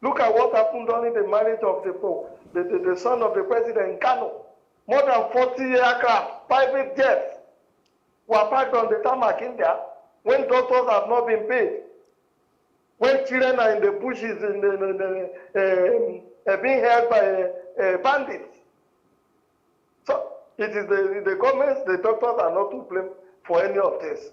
Look at what happened during the marriage of the son of the president in Kano. More than 40 aircraft, private jets, were parked on the tarmac in there when doctors have not been paid. When children are in the bushes being held by bandits. So it is the governments, the doctors are not to blame for any of this.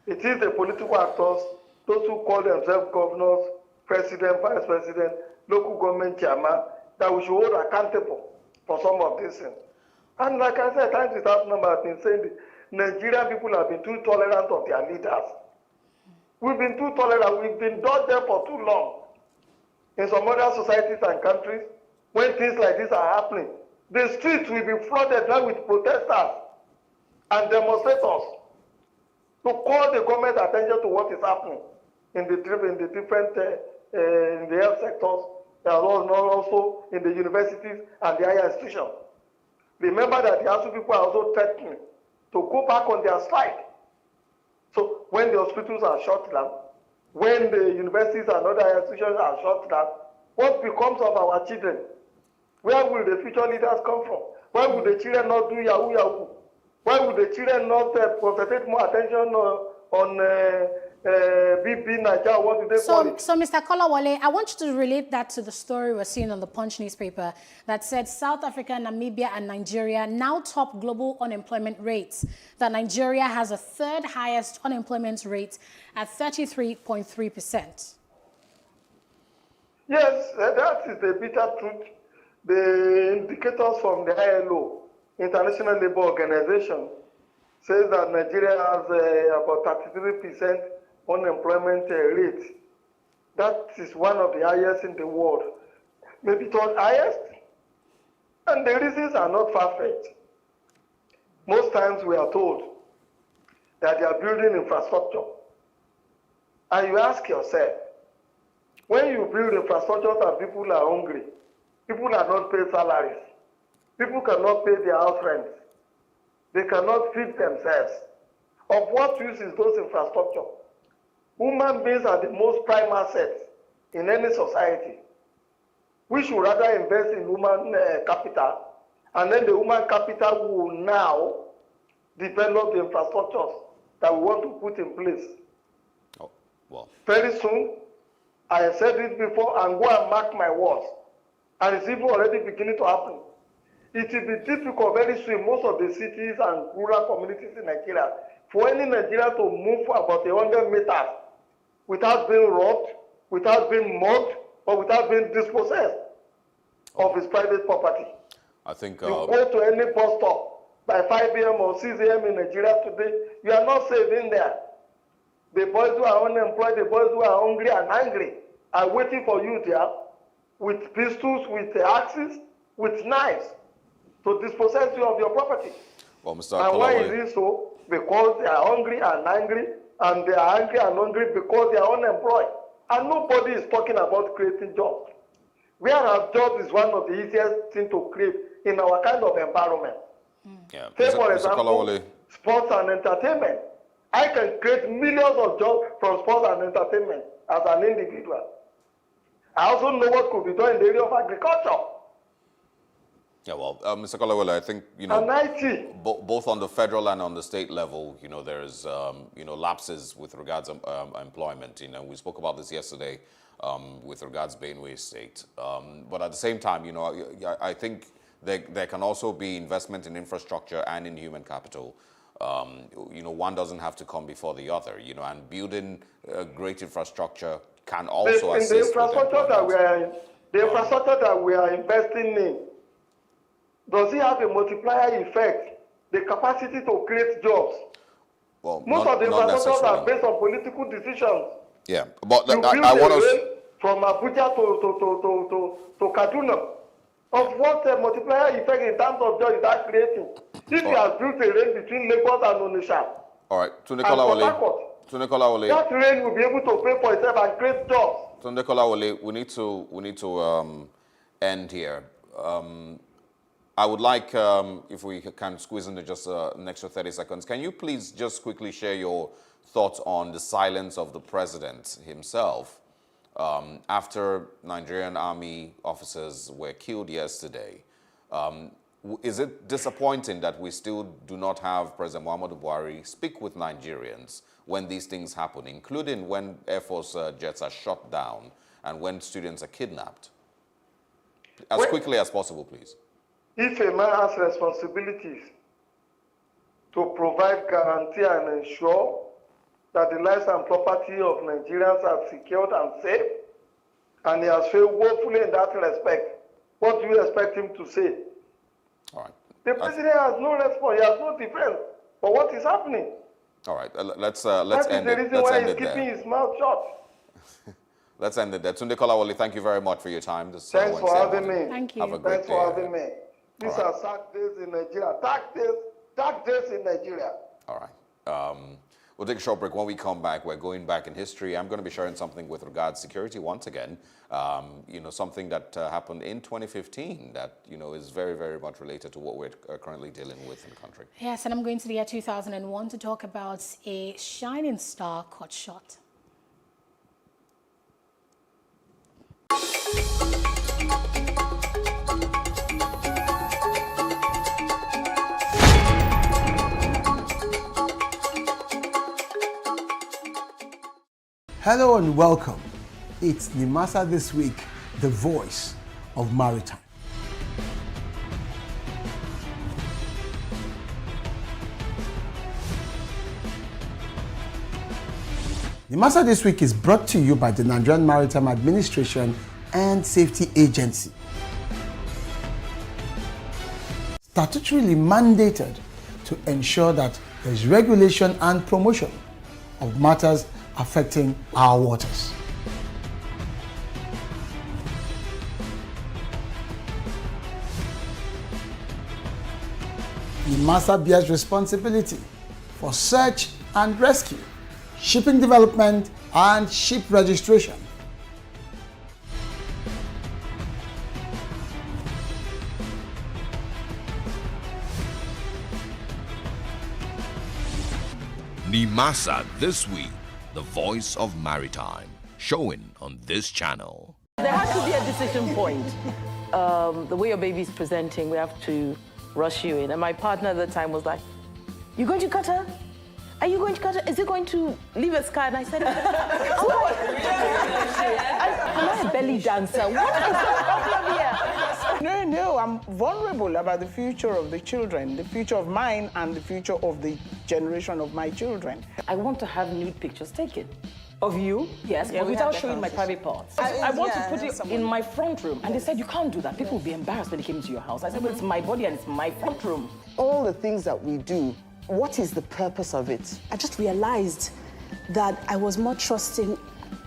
It is the political actors, those who call themselves governors, president, vice president, local government chairman, that we should hold accountable for some of these things. And like I said, times without number, I've been saying this, Nigerian people have been too tolerant of their leaders. We've been too tolerant. We've been done there for too long. In some other societies and countries, when things like this are happening, the streets will be flooded now with protesters and demonstrators to call the government attention to what is happening in the different in the health sectors, and also in the universities and the higher institutions. Remember that the ASU people are also threatening to go back on their strike. So when the hospitals are shut down, when the universities and other institutions are shut down, what becomes of our children? Where will the future leaders come from? Why would the children not do Yahoo Yahoo? Why would the children not concentrate more attention on BB Nigeria? What do they call it? So, Mr. Kolawole, I want you to relate that to the story we're seeing on the Punch newspaper that said South Africa, Namibia, and Nigeria now top global unemployment rates. That Nigeria has a third highest unemployment rate at 33.3%. Yes, that is the bitter truth. The indicators from the ILO, International Labour Organization, says that Nigeria has about 33% unemployment rate. That is one of the highest in the world, maybe third highest. And the reasons are not far-fetched. Most times we are told that they are building infrastructure. And you ask yourself, when you build infrastructure and people are hungry, people are not paid salaries, people cannot pay their house rents, they cannot feed themselves. Of what use is those infrastructure? Human beings are the most prime assets in any society. We should rather invest in human capital, and then the human capital will now develop the infrastructures that we want to put in place. Oh, well. Very soon, I have said it before, and go and mark my words, and it's even already beginning to happen. It will be difficult very soon, most of the cities and rural communities in Nigeria, for any Nigerian to move for about 100 meters without being robbed, without being mugged, or without being dispossessed of his private property. I think you go to any bus stop by 5 a.m. or 6 a.m. in Nigeria today, you are not safe in there. The boys who are unemployed, the boys who are hungry and angry are waiting for you there with pistols, with axes, with knives to dispossess you of your property. Well, Mr. And why is it so? Because they are hungry and angry, and they are angry and hungry because they are unemployed. And nobody is talking about creating jobs. Whereas jobs is one of the easiest things to create in our kind of environment. Yeah. Say, for example, sports and entertainment. I can create millions of jobs from sports and entertainment as an individual. I also know what could be done in the area of agriculture. Yeah, well, Mr. Kolawole, I think, you know, and IT. Both on the federal and on the state level, you know, there's, you know, lapses with regards to employment. You know, we spoke about this yesterday with regards to Benue State. But at the same time, you know, I think there can also be investment in infrastructure and in human capital. You know, one doesn't have to come before the other, you know, and building great infrastructure can also assist in the infrastructure that infrastructure that we are investing in, does it have a multiplier effect, the capacity to create jobs? Well, most of the infrastructures are based on political decisions. Yeah, but I want to from Abuja to Kaduna. Of what multiplier effect in terms of jobs is that creating? If you have built a rail between Lagos and Onitsha, all right, Tunde Kolawole, that rail will be able to pay for itself and create jobs. Tunde Kolawole, we need to end here. I would like, if we can squeeze into just an extra 30 seconds, can you please just quickly share your thoughts on the silence of the president himself after Nigerian army officers were killed yesterday? Is it disappointing that we still do not have President Muhammadu Buhari speak with Nigerians when these things happen, including when Air Force jets are shot down and when students are kidnapped? As quickly as possible, please. If a man has responsibilities to provide guarantee and ensure that the lives and property of Nigerians are secured and safe, and he has failed woefully in that respect, what do you expect him to say? All right. The president has no response, he has no defense for what is happening. All right, let's end it. That is the reason why he's keeping his mouth shut. Let's end it there. Tunde Kolawole, thank you very much for your time. Thanks for having me. Thank you. Have a great Thanks for having me. These are sad days in Nigeria. Dark days in Nigeria. All right. We'll take a short break. When we come back, we're going back in history. I'm going to be sharing something with regards to security once again. You know, something that happened in 2015 that, you know, is very, very much related to what we're currently dealing with in the country. Yes, and I'm going to the year 2001 to talk about a shining star caught shot. Hello and welcome. It's Nimasa This Week, the voice of Maritime. Nimasa This Week is brought to you by the Nigerian Maritime Administration and Safety Agency. Statutorily mandated to ensure that there's regulation and promotion of matters affecting our waters. NIMASA bears responsibility for search and rescue, shipping development, and ship registration. NIMASA This Week, the voice of Maritime, showing on this channel. There has to be a decision point. The way your baby's presenting, we have to rush you in. And my partner at the time was like, "You going to cut her? Are you going to cut her? Is it going to leave a scar?" And I said, "Am I a belly dancer? What is the problem here?" No, I'm vulnerable about the future of the children, the future of mine and the future of the generation of my children. I want to have nude pictures taken. Of you? Yes, Yeah, but we without have showing my private parts. I want to put it in my front room. And they said, "You can't do that. People will be embarrassed when they came into your house." I said, "Well, it's my body and it's my front room." All the things that we do, what is the purpose of it? I just realized that I was more trusting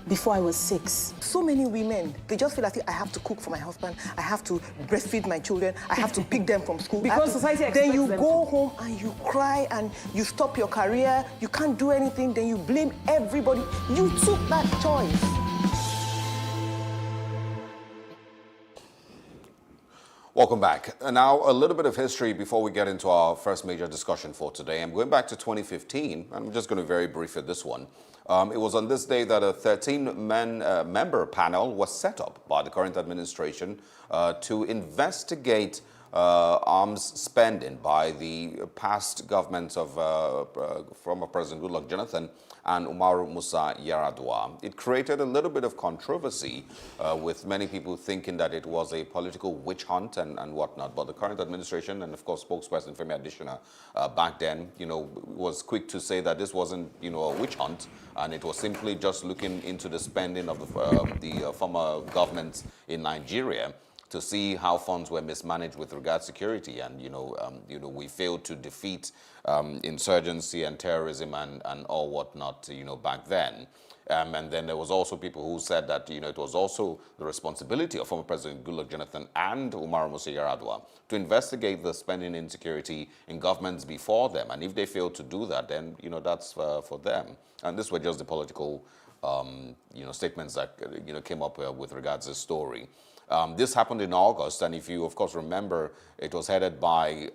before I was 6. So many women, they just feel like I have to cook for my husband, I have to breastfeed my children, I have to pick them from school. Because society expects Then you them go to. home and you cry and you stop your career, you can't do anything, then you blame everybody. You took that choice. Welcome back. Now, a little bit of history before we get into our first major discussion for today. I'm going back to 2015. I'm just going to very brief at this one. It was on this day that a 13-member panel was set up by the current administration to investigate arms spending by the past governments of former President Goodluck Jonathan and Umaru Musa Yar'Adua. It created a little bit of controversy with many people thinking that it was a political witch hunt and whatnot. But the current administration and, of course, spokesperson Femi Adesina back then, was quick to say that this wasn't, a witch hunt, and it was simply just looking into the spending of the former governments in Nigeria to see how funds were mismanaged with regard to security, and we failed to defeat insurgency and terrorism and all whatnot, back then. And then there was also people who said that it was also the responsibility of former President Goodluck Jonathan and Umaru Musa Yar'Adua to investigate the spending insecurity in governments before them, and if they failed to do that, then that's for them. And these were just the political statements that came up with regards to the story. This happened in August, and if you, of course, remember, it was headed by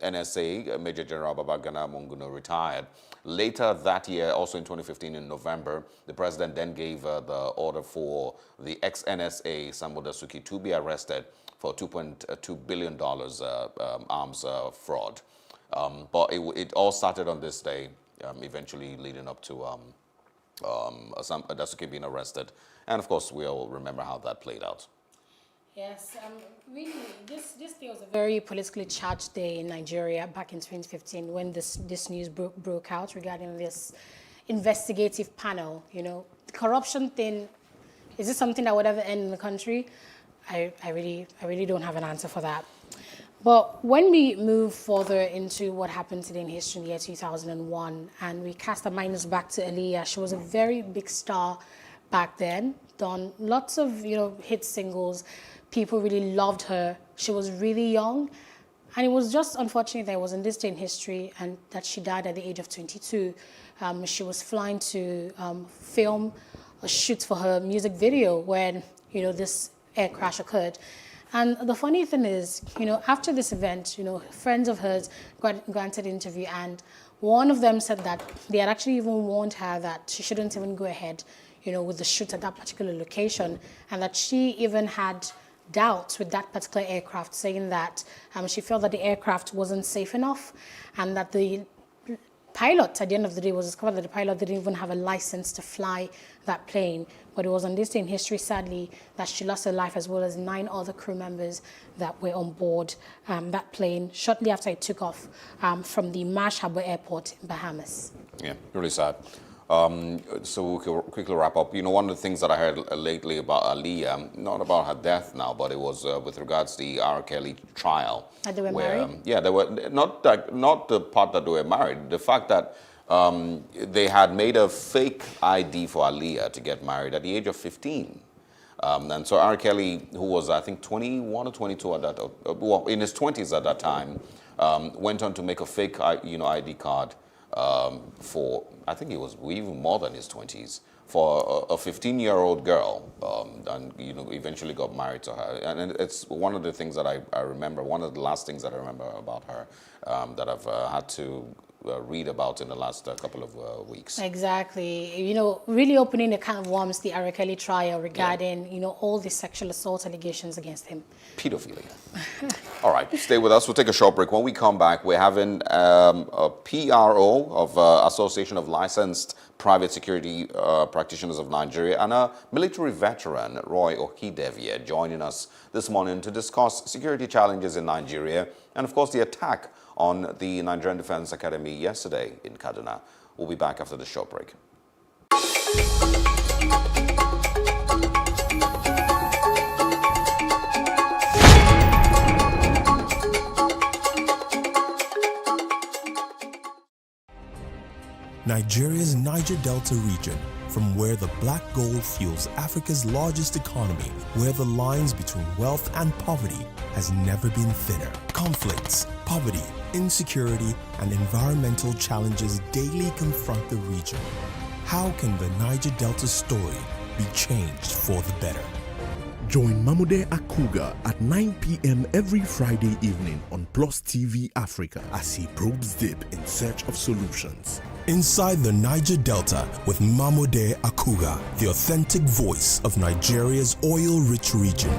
NSA, Major General Babagana Monguno retired. Later that year, also in 2015, in November, the president then gave the order for the ex-NSA, Sambo Dasuki, to be arrested for $2.2 billion arms fraud. But it all started on this day, eventually leading up to Dasuki being arrested. And, of course, we all remember how that played out. Yes, really, this day was a very politically charged day in Nigeria back in 2015 when this news broke out regarding this investigative panel. The corruption thing, is this something that would ever end in the country? I really don't have an answer for that. But when we move further into what happened today in history in the year 2001, and we cast our minds back to Aaliyah, she was a very big star back then, done lots of hit singles. People really loved her. She was really young, and it was just unfortunate that it was in this day in history and that she died at the age of 22. She was flying to film a shoot for her music video when this air crash occurred. And the funny thing is, after this event, friends of hers granted an interview, and one of them said that they had actually even warned her that she shouldn't even go ahead, with the shoot at that particular location, and that she even had doubts with that particular aircraft, saying that she felt that the aircraft wasn't safe enough, and that the pilot, at the end of the day, it was discovered that the pilot didn't even have a license to fly that plane. But it was on this day in history, sadly, that she lost her life, as well as 9 other crew members that were on board that plane shortly after it took off from the Marsh Harbor Airport in Bahamas. Yeah, really sad. So we can quickly wrap up. You know, one of the things that I heard lately about Aaliyah, not about her death now, but it was with regards to the R. Kelly trial. That they were married? Yeah, they were not the part that they were married. The fact that they had made a fake ID for Aaliyah to get married at the age of 15. And so R. Kelly, who was, I think, 21 or 22 at that, well, in his 20s at that time, went on to make a fake, ID card for, I think it was even more than his 20s, for a 15-year-old girl, and eventually got married to her. And it's one of the things that I remember, one of the last things that I remember about her, that I've had to read about in the last couple of weeks. Exactly. Really opening a can of worms, the R. Kelly trial regarding, all the sexual assault allegations against him. Pedophilia. All right, stay with us. We'll take a short break. When we come back, we're having a PRO of Association of Licensed Private Security Practitioners of Nigeria and a military veteran, Roy Ohidevie, joining us this morning to discuss security challenges in Nigeria and, of course, the attack on the Nigerian Defense Academy yesterday in Kaduna. We'll be back after the short break. Nigeria's Niger Delta region, from where the black gold fuels Africa's largest economy, where the lines between wealth and poverty has never been thinner. Conflicts, poverty, insecurity, and environmental challenges daily confront the region. How can the Niger Delta story be changed for the better? Join Mamude Akuga at 9 p.m. every Friday evening on PlusTvAfrica as he probes deep in search of solutions. Inside the Niger Delta with Mamude Akuga, the authentic voice of Nigeria's oil-rich region.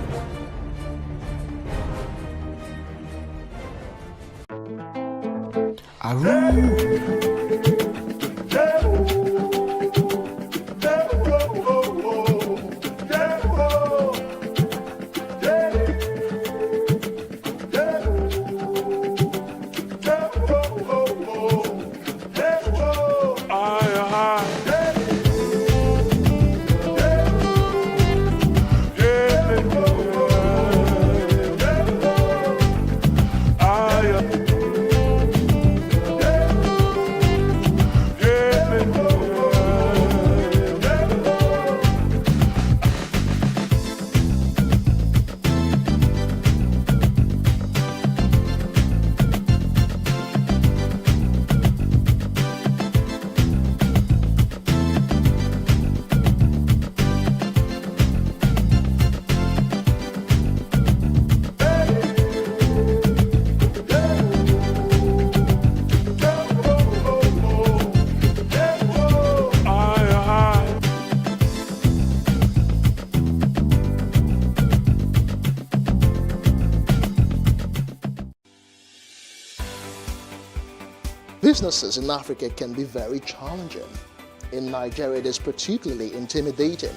Businesses in Africa can be very challenging. In Nigeria, it is particularly intimidating,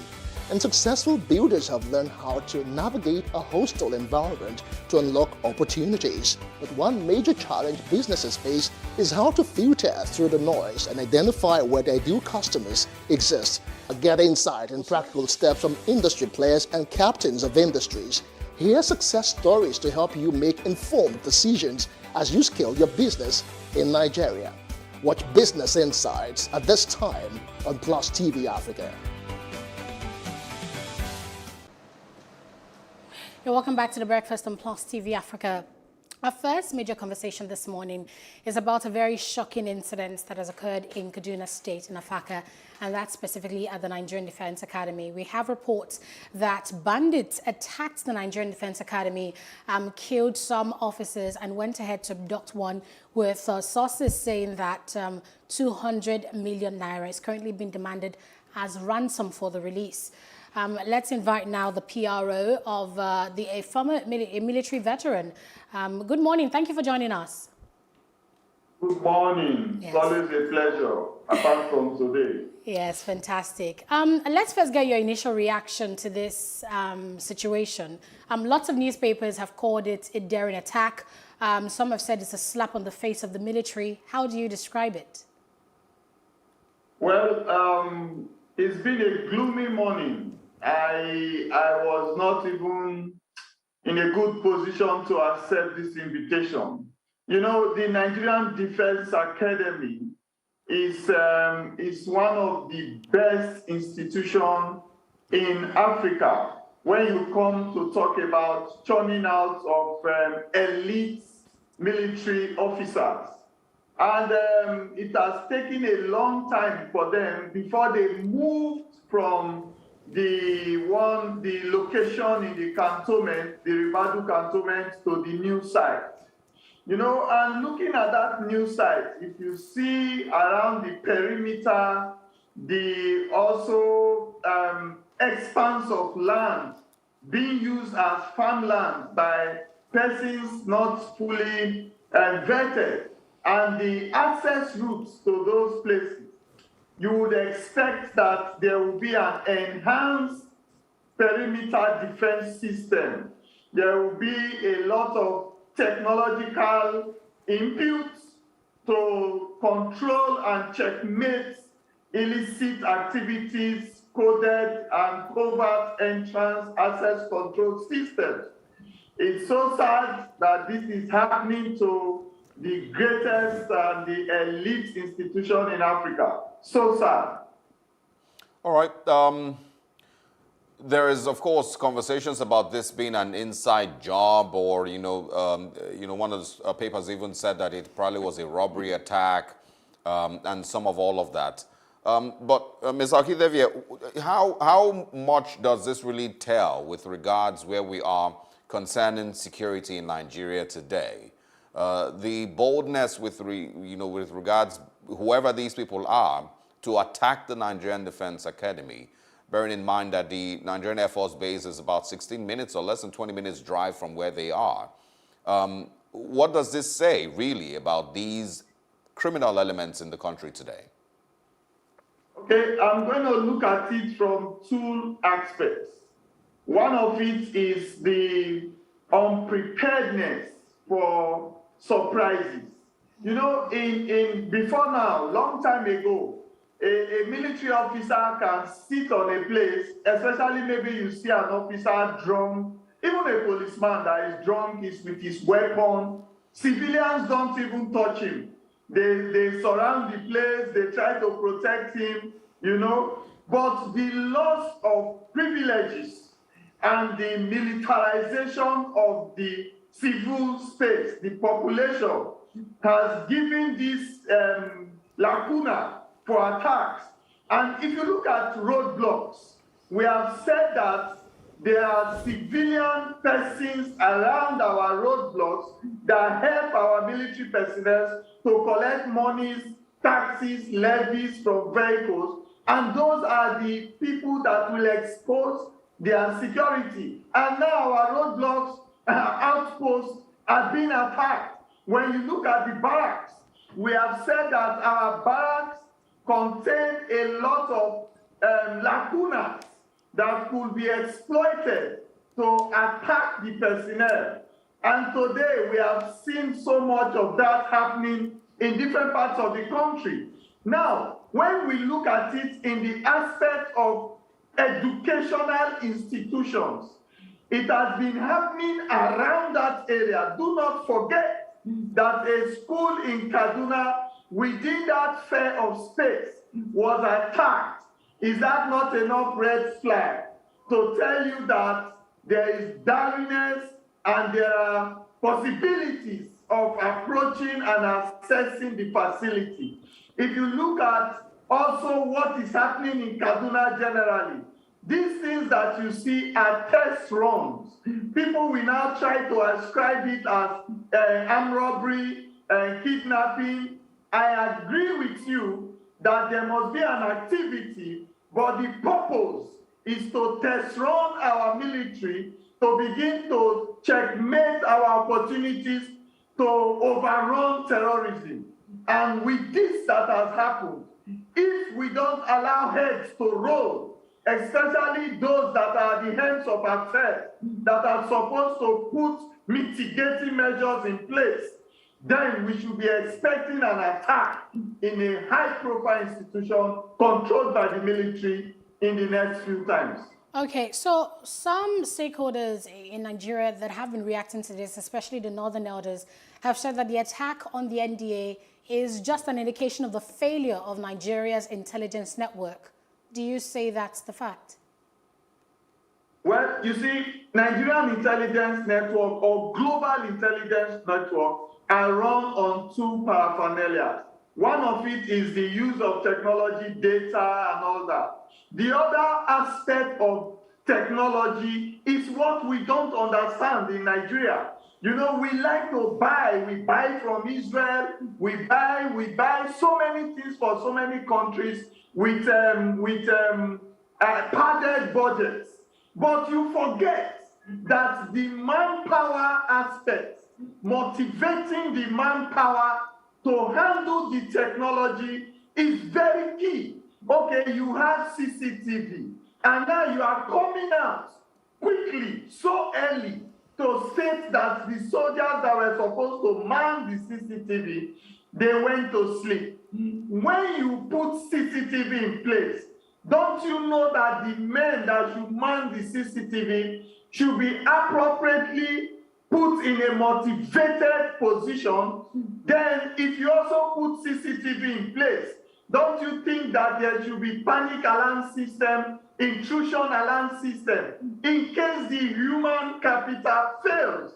and successful builders have learned how to navigate a hostile environment to unlock opportunities. But one major challenge businesses face is how to filter through the noise and identify where their ideal customers exist. Get insight and practical steps from industry players and captains of industries. Hear success stories to help you make informed decisions as you scale your business in Nigeria. Watch Business Insights at this time on PlusTvAfrica. Welcome back to the breakfast on PlusTvAfrica. Our first major conversation this morning is about a very shocking incident that has occurred in Kaduna State in Afaka, and that's specifically at the Nigerian Defense Academy. We have reports that bandits attacked the Nigerian Defense Academy, killed some officers, and went ahead to abduct one, with sources saying that 200 million naira is currently being demanded as ransom for the release. Let's invite now the PRO of a former military veteran. Good morning. Thank you for joining us. Good morning. Yes. It's always a pleasure, apart from today. Yes, fantastic. Let's first get your initial reaction to this situation. Lots of newspapers have called it a daring attack. Some have said it's a slap on the face of the military. How do you describe it? Well, it's been a gloomy morning. I was not even in a good position to accept this invitation. You know, the Nigerian Defense Academy is one of the best institutions in Africa when you come to talk about churning out of elite military officers. And it has taken a long time for them before they moved from the location in the cantonment, the Ribadu cantonment, to the new site. You know, and looking at that new site, if you see around the perimeter, the also expanse of land being used as farmland by persons not fully vetted, and the access routes to those places, you would expect that there will be an enhanced perimeter defense system. There will be a lot of technological inputs to control and checkmate illicit activities, coded and covert entrance access control systems. It's so sad that this is happening to the greatest and the elite institution in Africa. So sad. All right. There is, of course, conversations about this being an inside job, or one of the papers even said that it probably was a robbery attack, and some of all of that. But Ms. Akidevie, how much does this really tell with regards where we are concerning security in Nigeria today? The boldness with regards whoever these people are to attack the Nigerian Defense Academy, bearing in mind that the Nigerian Air Force Base is about 16 minutes or less than 20 minutes drive from where they are. What does this say really about these criminal elements in the country today? Okay, I'm going to look at it from two aspects. One of it is the unpreparedness for surprises. You know, before now, long time ago, a military officer can sit on a place, especially maybe you see an officer drunk, even a policeman that is drunk is with his weapon. Civilians don't even touch him. They surround the place, they try to protect him, you know. But the loss of privileges and the militarization of the civil space, the population, has given this lacuna for attacks. And if you look at roadblocks, we have said that there are civilian persons around our roadblocks that help our military personnel to collect monies, taxes, levies from vehicles, and those are the people that will expose their security. And now our roadblocks, outposts are being attacked. When you look at the barracks, we have said that our barracks contain a lot of lacunas that could be exploited to attack the personnel. And today we have seen so much of that happening in different parts of the country. Now, when we look at it in the aspect of educational institutions, it has been happening around that area. Do not forget that a school in Kaduna within that fair of space was attacked. Is that not enough red flag to tell you that there is daringness and there are possibilities of approaching and accessing the facility? If you look at also what is happening in Kaduna generally, these things that you see are test runs. People will now try to ascribe it as armed robbery, kidnapping. I agree with you that there must be an activity, but the purpose is to test run our military to begin to checkmate our opportunities to overrun terrorism. And with this that has happened, if we don't allow heads to roll, especially those that are the hands of affairs that are supposed to put mitigating measures in place, then we should be expecting an attack in a high-profile institution controlled by the military in the next few times. Okay, so some stakeholders in Nigeria that have been reacting to this, especially the Northern Elders, have said that the attack on the NDA is just an indication of the failure of Nigeria's intelligence network. Do you say that's the fact? Well, you see, Nigerian intelligence network or global intelligence network are run on two paraphernalia. One of it is the use of technology, data, and all that. The other aspect of technology is what we don't understand in Nigeria. You know, we like to buy. We buy from Israel. We buy so many things for so many countries with padded budgets. But you forget that the manpower aspect, motivating the manpower to handle the technology is very key. Okay, you have CCTV, and now you are coming out quickly, so early, to state that the soldiers that were supposed to man the CCTV, they went to sleep. When you put CCTV in place, don't you know that the men that should man the CCTV should be appropriately put in a motivated position? Then if you also put CCTV in place, don't you think that there should be panic alarm system, intrusion alarm system, in case the human capital fails?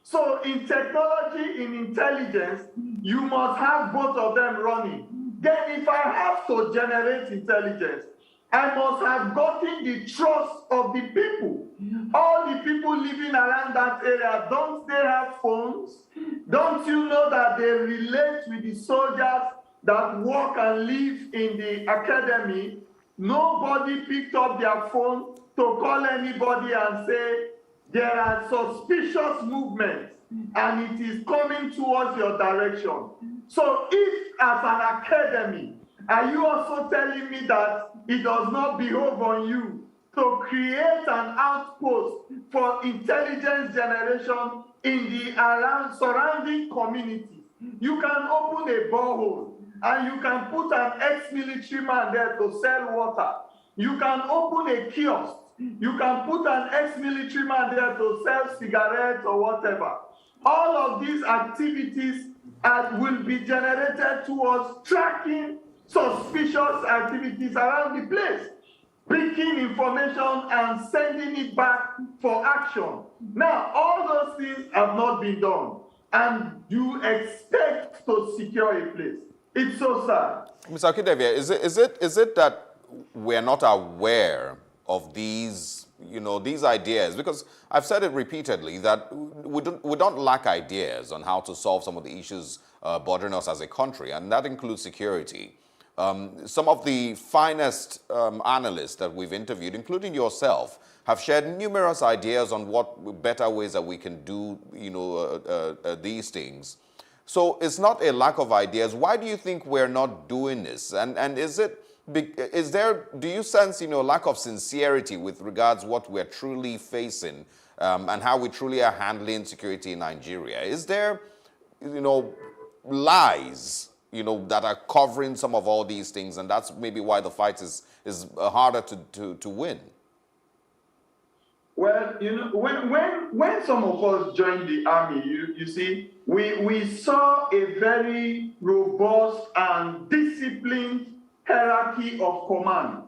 So in technology, in intelligence, you must have both of them running. Then if I have to generate intelligence, I must have gotten the trust of the people. All the people living around that area, don't they have phones? Don't you know that they relate with the soldiers that work and live in the academy? Nobody picked up their phone to call anybody and say, there are suspicious movements and it is coming towards your direction. So if as an academy, are you also telling me that it does not behove on you to create an outpost for intelligence generation in the surrounding communities? You can open a borehole and you can put an ex-military man there to sell water. You can open a kiosk. You can put an ex-military man there to sell cigarettes or whatever. All of these activities will be generated towards tracking suspicious activities around the place, picking information and sending it back for action. Now, all those things have not been done, and you expect to secure a place. It's so sad. Mr. Akindevia, is it that we're not aware of these, these ideas? Because I've said it repeatedly that we don't lack ideas on how to solve some of the issues bothering us as a country, and that includes security. Some of the finest analysts that we've interviewed, including yourself, have shared numerous ideas on what better ways that we can do, these things. So it's not a lack of ideas. Why do you think we're not doing this? And do you sense, lack of sincerity with regards what we're truly facing and how we truly are handling security in Nigeria? Is there, lies, that are covering some of all these things, and that's maybe why the fight is harder to win? Well, when some of us joined the army, you see, we saw a very robust and disciplined hierarchy of command.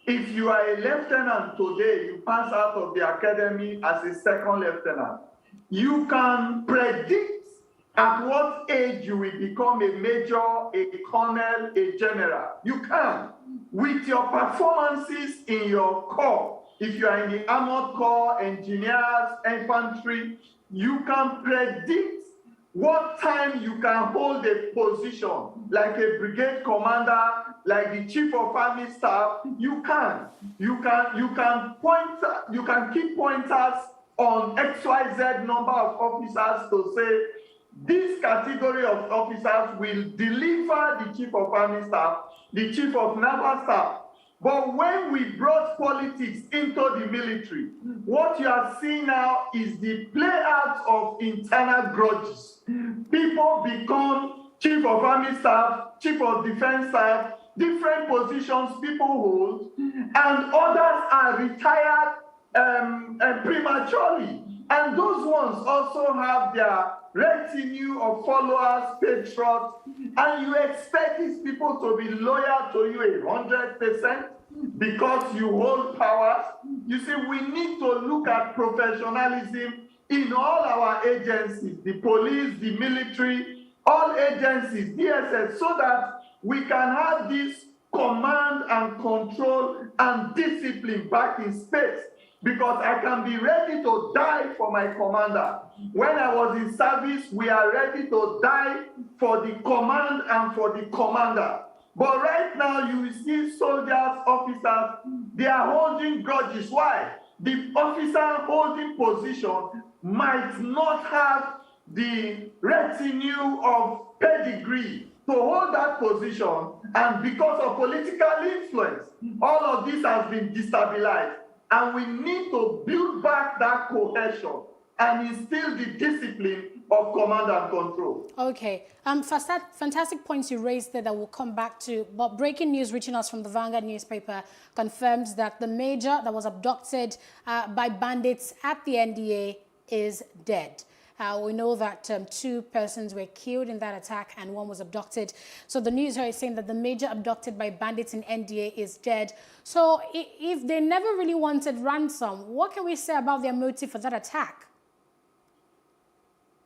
If you are a lieutenant today, you pass out of the academy as a second lieutenant. You can predict at what age you will become a major, a colonel, a general. You can. With your performances in your corps, if you are in the armored corps, engineers, infantry, you can predict what time you can hold a position, like a brigade commander, like the chief of army staff. You can keep pointers on XYZ number of officers to say, this category of officers will deliver the Chief of Army Staff, the Chief of Naval Staff. But when we brought politics into the military, what you are seeing now is the play out of internal grudges. People become Chief of Army Staff, Chief of Defense Staff, different positions people hold, and others are retired prematurely. And those ones also have their retinue of followers, patriots, and you expect these people to be loyal to you 100% because you hold powers. You see, we need to look at professionalism in all our agencies, the police, the military, all agencies, DSS, so that we can have this command and control and discipline back in space. Because I can be ready to die for my commander. When I was in service, we are ready to die for the command and for the commander. But right now, you see soldiers, officers, they are holding grudges. Why? The officer holding position might not have the retinue of pedigree to hold that position, and because of political influence, all of this has been destabilized. And we need to build back that cohesion and instill the discipline of command and control. Okay. Fantastic points you raised there that we'll come back to. But breaking news reaching us from the Vanguard newspaper confirms that the major that was abducted by bandits at the NDA is dead. We know that 2 persons were killed in that attack and 1 was abducted. So the news here is saying that the major abducted by bandits in NDA is dead. So if they never really wanted ransom, what can we say about their motive for that attack?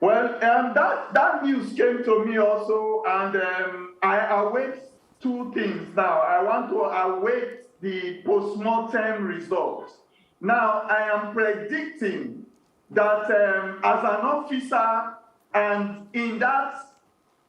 Well, that news came to me also, and I await 2 things now. I want to await the post-mortem results. Now, I am predicting that as an officer and in that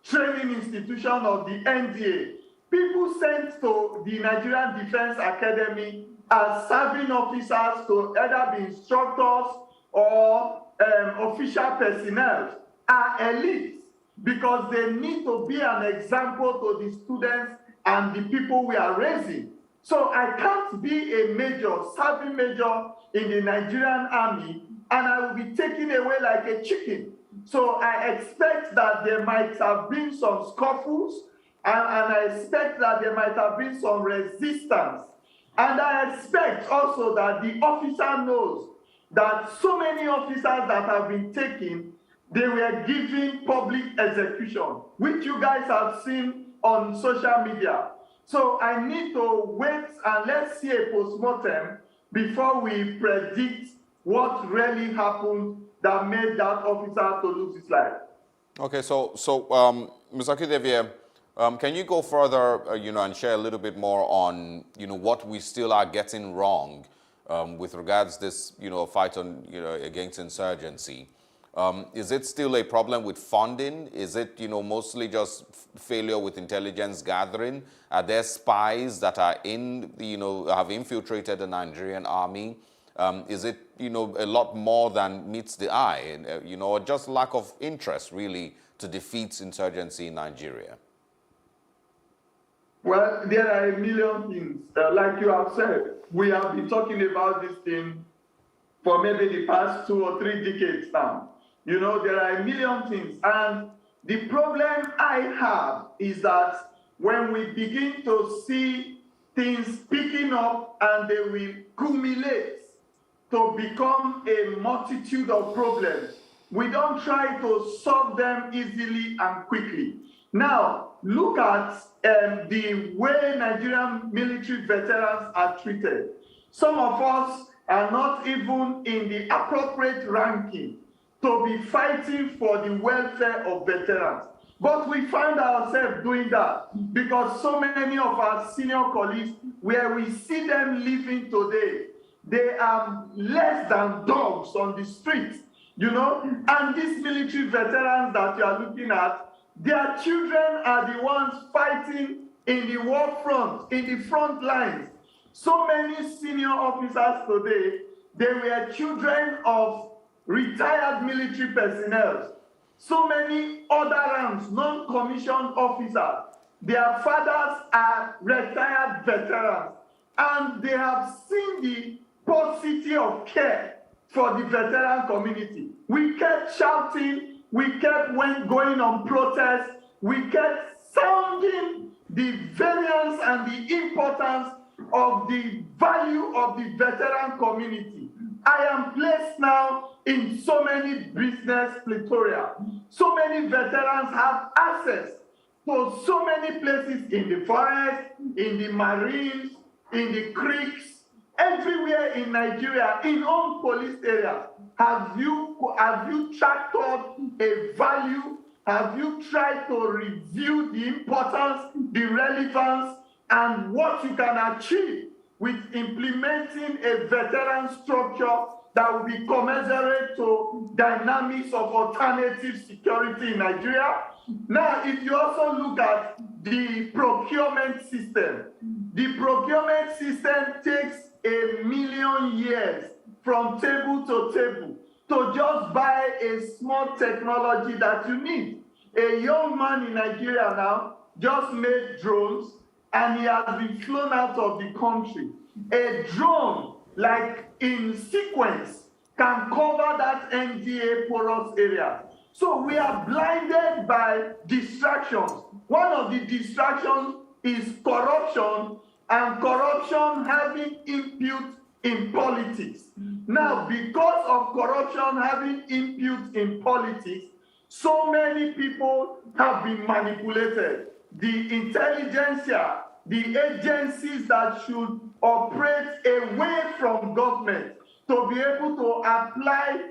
training institution of the NDA, people sent to the Nigerian Defense Academy as serving officers to either be instructors or official personnel are elites because they need to be an example to the students and the people we are raising. So I can't be a major, serving major in the Nigerian Army, and I will be taken away like a chicken. So I expect that there might have been some scuffles, and I expect that there might have been some resistance. And I expect also that the officer knows that so many officers that have been taken, they were given public execution, which you guys have seen on social media. So I need to wait and let's see a postmortem before we predict what really happened that made that officer to lose his life. Okay, so Mr. Akidevie, can you go further, and share a little bit more on, what we still are getting wrong with regards this, fight on, against insurgency? Is it still a problem with funding? Is it, mostly just failure with intelligence gathering? Are there spies that are have infiltrated the Nigerian army? Is it, a lot more than meets the eye, or just lack of interest, really, to defeat insurgency in Nigeria? Well, there are a million things. Like you have said, we have been talking about this thing for maybe the past 2 or 3 decades now. There are a million things. And the problem I have is that when we begin to see things picking up and they will accumulate to become a multitude of problems, we don't try to solve them easily and quickly. Now, look at the way Nigerian military veterans are treated. Some of us are not even in the appropriate ranking to be fighting for the welfare of veterans. But we find ourselves doing that because so many of our senior colleagues, where we see them living today, they are less than dogs on the streets, And these military veterans that you are looking at, their children are the ones fighting in the war front, in the front lines. So many senior officers today, they were children of retired military personnel. so many other ranks, non-commissioned officers. Their fathers are retired veterans, and they have seen the paucity of care for the veteran community. We kept shouting, we kept going on protests, we kept sounding the variance and the importance of the value of the veteran community. I am placed now in so many business plethora. So many veterans have access to so many places in the forest, in the marines, in the creeks, everywhere in Nigeria, in all police areas. Have you tracted a value? Have you tried to review the importance, the relevance, and what you can achieve with implementing a veteran structure that will be commensurate to dynamics of alternative security in Nigeria? Now, if you also look at the procurement system takes 1,000,000 years from table to table to just buy a small technology that you need. A young man in Nigeria now just made drones, and he has been flown out of the country. A drone, like in sequence, can cover that NDA porous area. So we are blinded by distractions. One of the distractions is corruption, and corruption having input in politics. Now, because of corruption having input in politics, so many people have been manipulated. The intelligentsia, the agencies that should operate away from government to be able to apply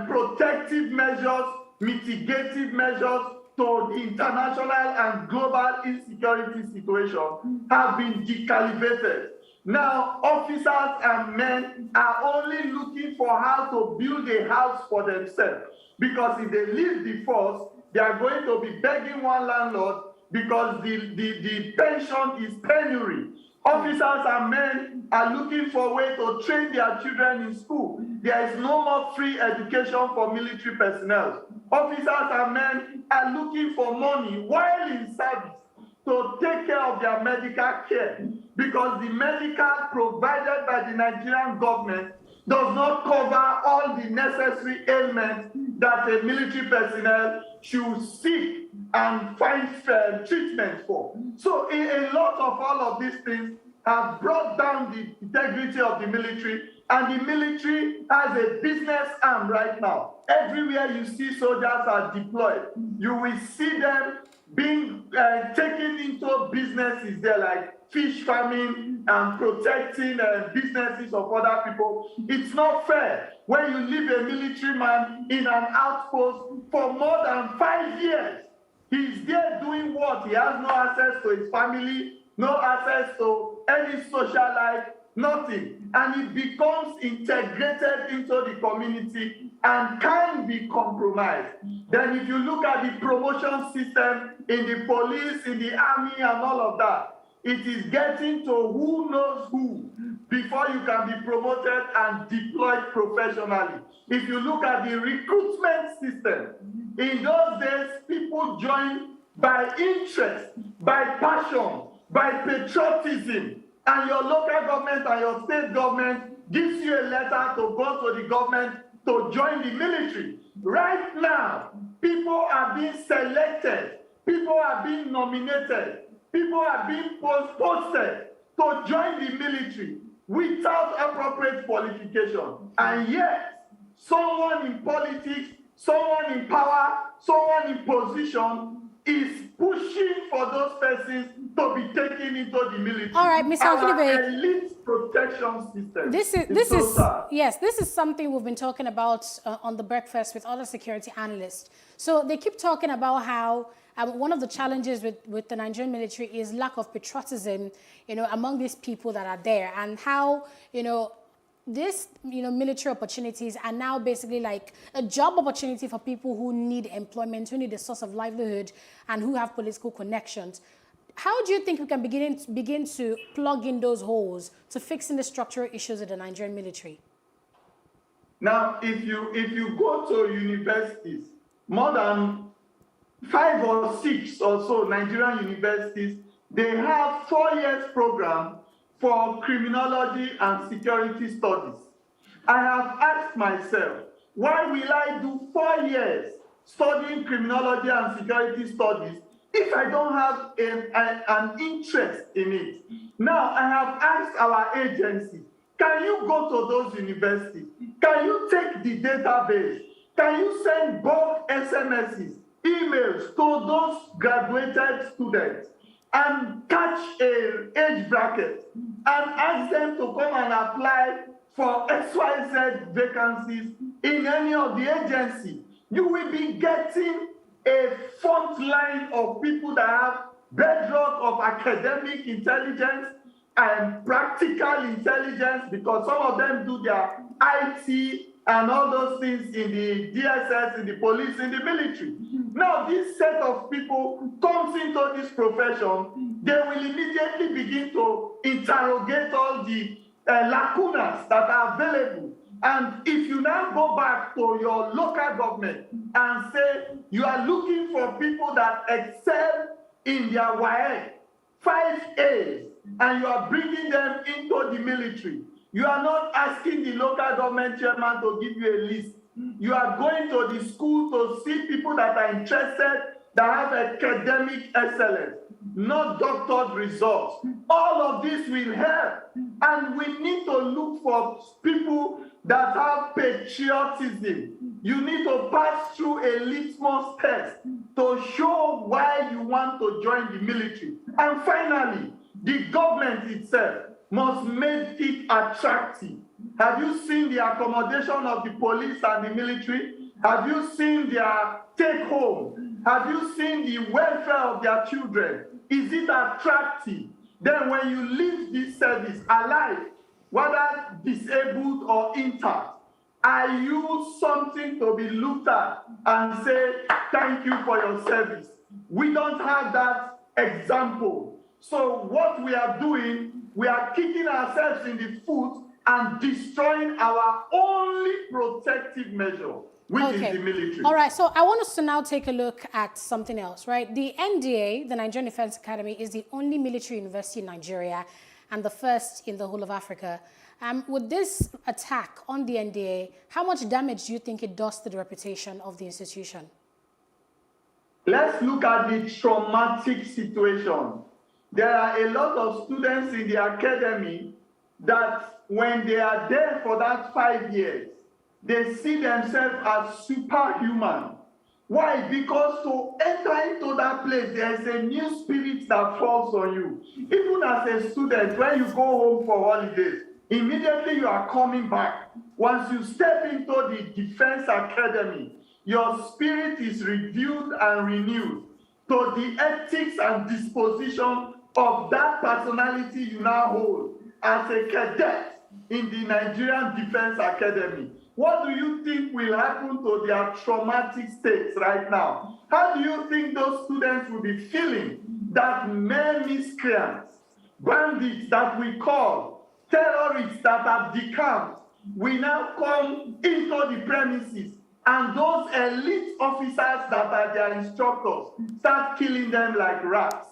protective measures, mitigative measures to the international and global insecurity situation have been decalibrated. Now, officers and men are only looking for how to build a house for themselves, because if they leave the force, they are going to be begging one landlord because the pension is penury. Officers and men are looking for a way to train their children in school. There is no more free education for military personnel. Officers and men are looking for money while in service to take care of their medical care, because the medical provided by the Nigerian government does not cover all the necessary ailments that a military personnel should seek and find treatment for. So a lot of all of these things have brought down the integrity of the military, and the military has a business arm right now. Everywhere you see soldiers are deployed, you will see them being taken into businesses there, like fish farming and protecting businesses of other people. It's not fair when you leave a military man in an outpost for more than 5 years. He's there doing what? He has no access to his family, no access to any social life, nothing. And it becomes integrated into the community and can be compromised. Then if you look at the promotion system in the police, in the army, and all of that, it is getting to who knows who before you can be promoted and deployed professionally. If you look at the recruitment system, in those days, people joined by interest, by passion, by patriotism, and your local government and your state government gives you a letter to go to the government to join the military. Right now, people are being selected, people are being nominated, people are being posted to join the military without appropriate qualification. And yet, someone in politics, someone in power, someone in position is pushing for those persons to be taken into the military. All right, Mr. Okinibe. Elite protection system. This is something we've been talking about on the breakfast with other security analysts. So they keep talking about how one of the challenges with the Nigerian military is lack of patriotism, among these people that are there, and how, this, military opportunities are now basically like a job opportunity for people who need employment, who need a source of livelihood, and who have political connections. How do you think we can begin to plug in those holes to fixing the structural issues of the Nigerian military? Now, if you go to universities, more than 5 or 6 or so Nigerian universities, they have 4 years program for criminology and security studies. I have asked myself, why will I do 4 years studying criminology and security studies if I don't have an interest in it? Now, I have asked our agency, can you go to those universities? Can you take the database? Can you send bulk SMSs, emails to those graduated students and catch an age bracket and ask them to come and apply for XYZ vacancies in any of the agencies? You will be getting a front line of people that have bedrock of academic intelligence and practical intelligence, because some of them do their IT and all those things in the DSS, in the police, in the military. Now, this set of people comes into this profession, they will immediately begin to interrogate all the lacunas that are available. And if you now go back to your local government and say you are looking for people that excel in their WAEC, 5 A's, and you are bringing them into the military, you are not asking the local government chairman to give you a list. You are going to the school to see people that are interested, that have academic excellence, not doctored results. All of this will help. And we need to look for people that have patriotism. You need to pass through a litmus test to show why you want to join the military. And finally, the government itself must make it attractive. Have you seen the accommodation of the police and the military? Have you seen their take home? Have you seen the welfare of their children? Is it attractive? Then when you leave this service alive, whether disabled or intact, are you something to be looked at and say, thank you for your service? We don't have that example. So what we are doing, we are kicking ourselves in the foot and destroying our only protective measure, which is the military. All right, so I want us to now take a look at something else, right? The NDA, the Nigerian Defense Academy, is the only military university in Nigeria and the first in the whole of Africa. With this attack on the NDA, how much damage do you think it does to the reputation of the institution? Let's look at the traumatic situation. There are a lot of students in the academy that when they are there for that 5 years, they see themselves as superhuman. Why? Because to enter into that place, there is a new spirit that falls on you. Even as a student, when you go home for holidays, immediately you are coming back. Once you step into the Defense Academy, your spirit is reviewed and renewed to the ethics and disposition of that personality you now hold as a cadet in the Nigerian Defense Academy. What do you think will happen to their traumatic states right now? How do you think those students will be feeling that mere miscreants, bandits that we call, terrorists that have decamped, will now come into the premises, and those elite officers that are their instructors start killing them like rats?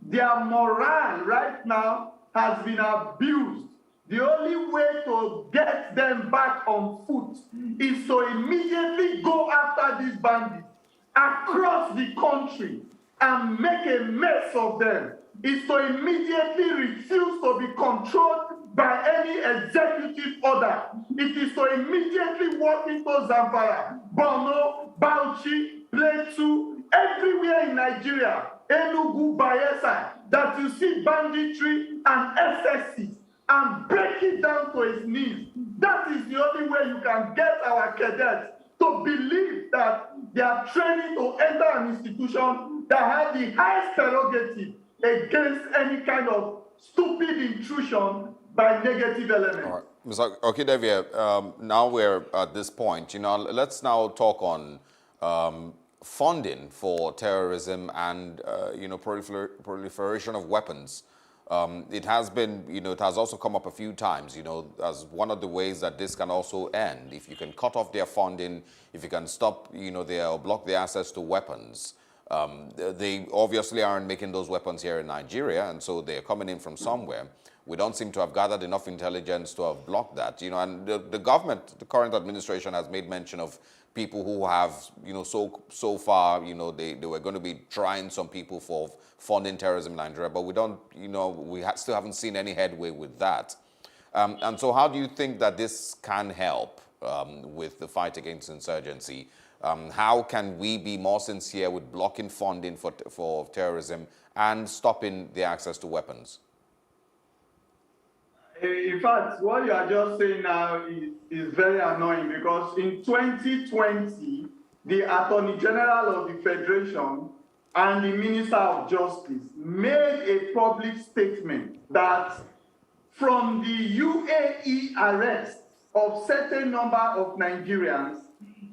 Their morale right now has been abused. The only way to get them back on foot is to immediately go after these bandits across the country and make a mess of them. Is to immediately refuse to be controlled by any executive order. It is to immediately walk into Zamfara, Borno, Bauchi, Plateau, everywhere in Nigeria, Enugu, Bayelsa, that you see banditry and excesses, and break it down to its knees. That is the only way you can get our cadets to believe that they are training to enter an institution that has the highest prerogative against any kind of stupid intrusion by negative elements. All right. Mr. Okidevie, now we're at this point. Let's now talk on funding for terrorism and proliferation of weapons it has been, it has also come up a few times, as one of the ways that this can also end. If you can cut off their funding, if you can stop, or block their access to weapons. They obviously aren't making those weapons here in Nigeria, and so they're coming in from somewhere. We don't seem to have gathered enough intelligence to have blocked that, and the government, the current administration, has made mention of people who have, so far, they were going to be trying some people for funding terrorism in Nigeria, but we don't, we still haven't seen any headway with that. And so how do you think that this can help with the fight against insurgency? How can we be more sincere with blocking funding for terrorism and stopping the access to weapons? In fact, what you are just saying now is very annoying, because in 2020, the Attorney General of the Federation and the Minister of Justice made a public statement that from the UAE arrest of certain number of Nigerians,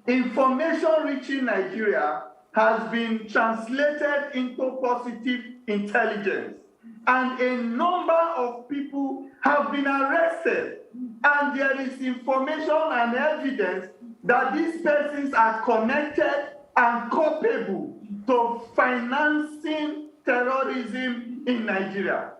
information reaching Nigeria has been translated into positive intelligence. And a number of people have been arrested. And there is information and evidence that these persons are connected and culpable to financing terrorism in Nigeria.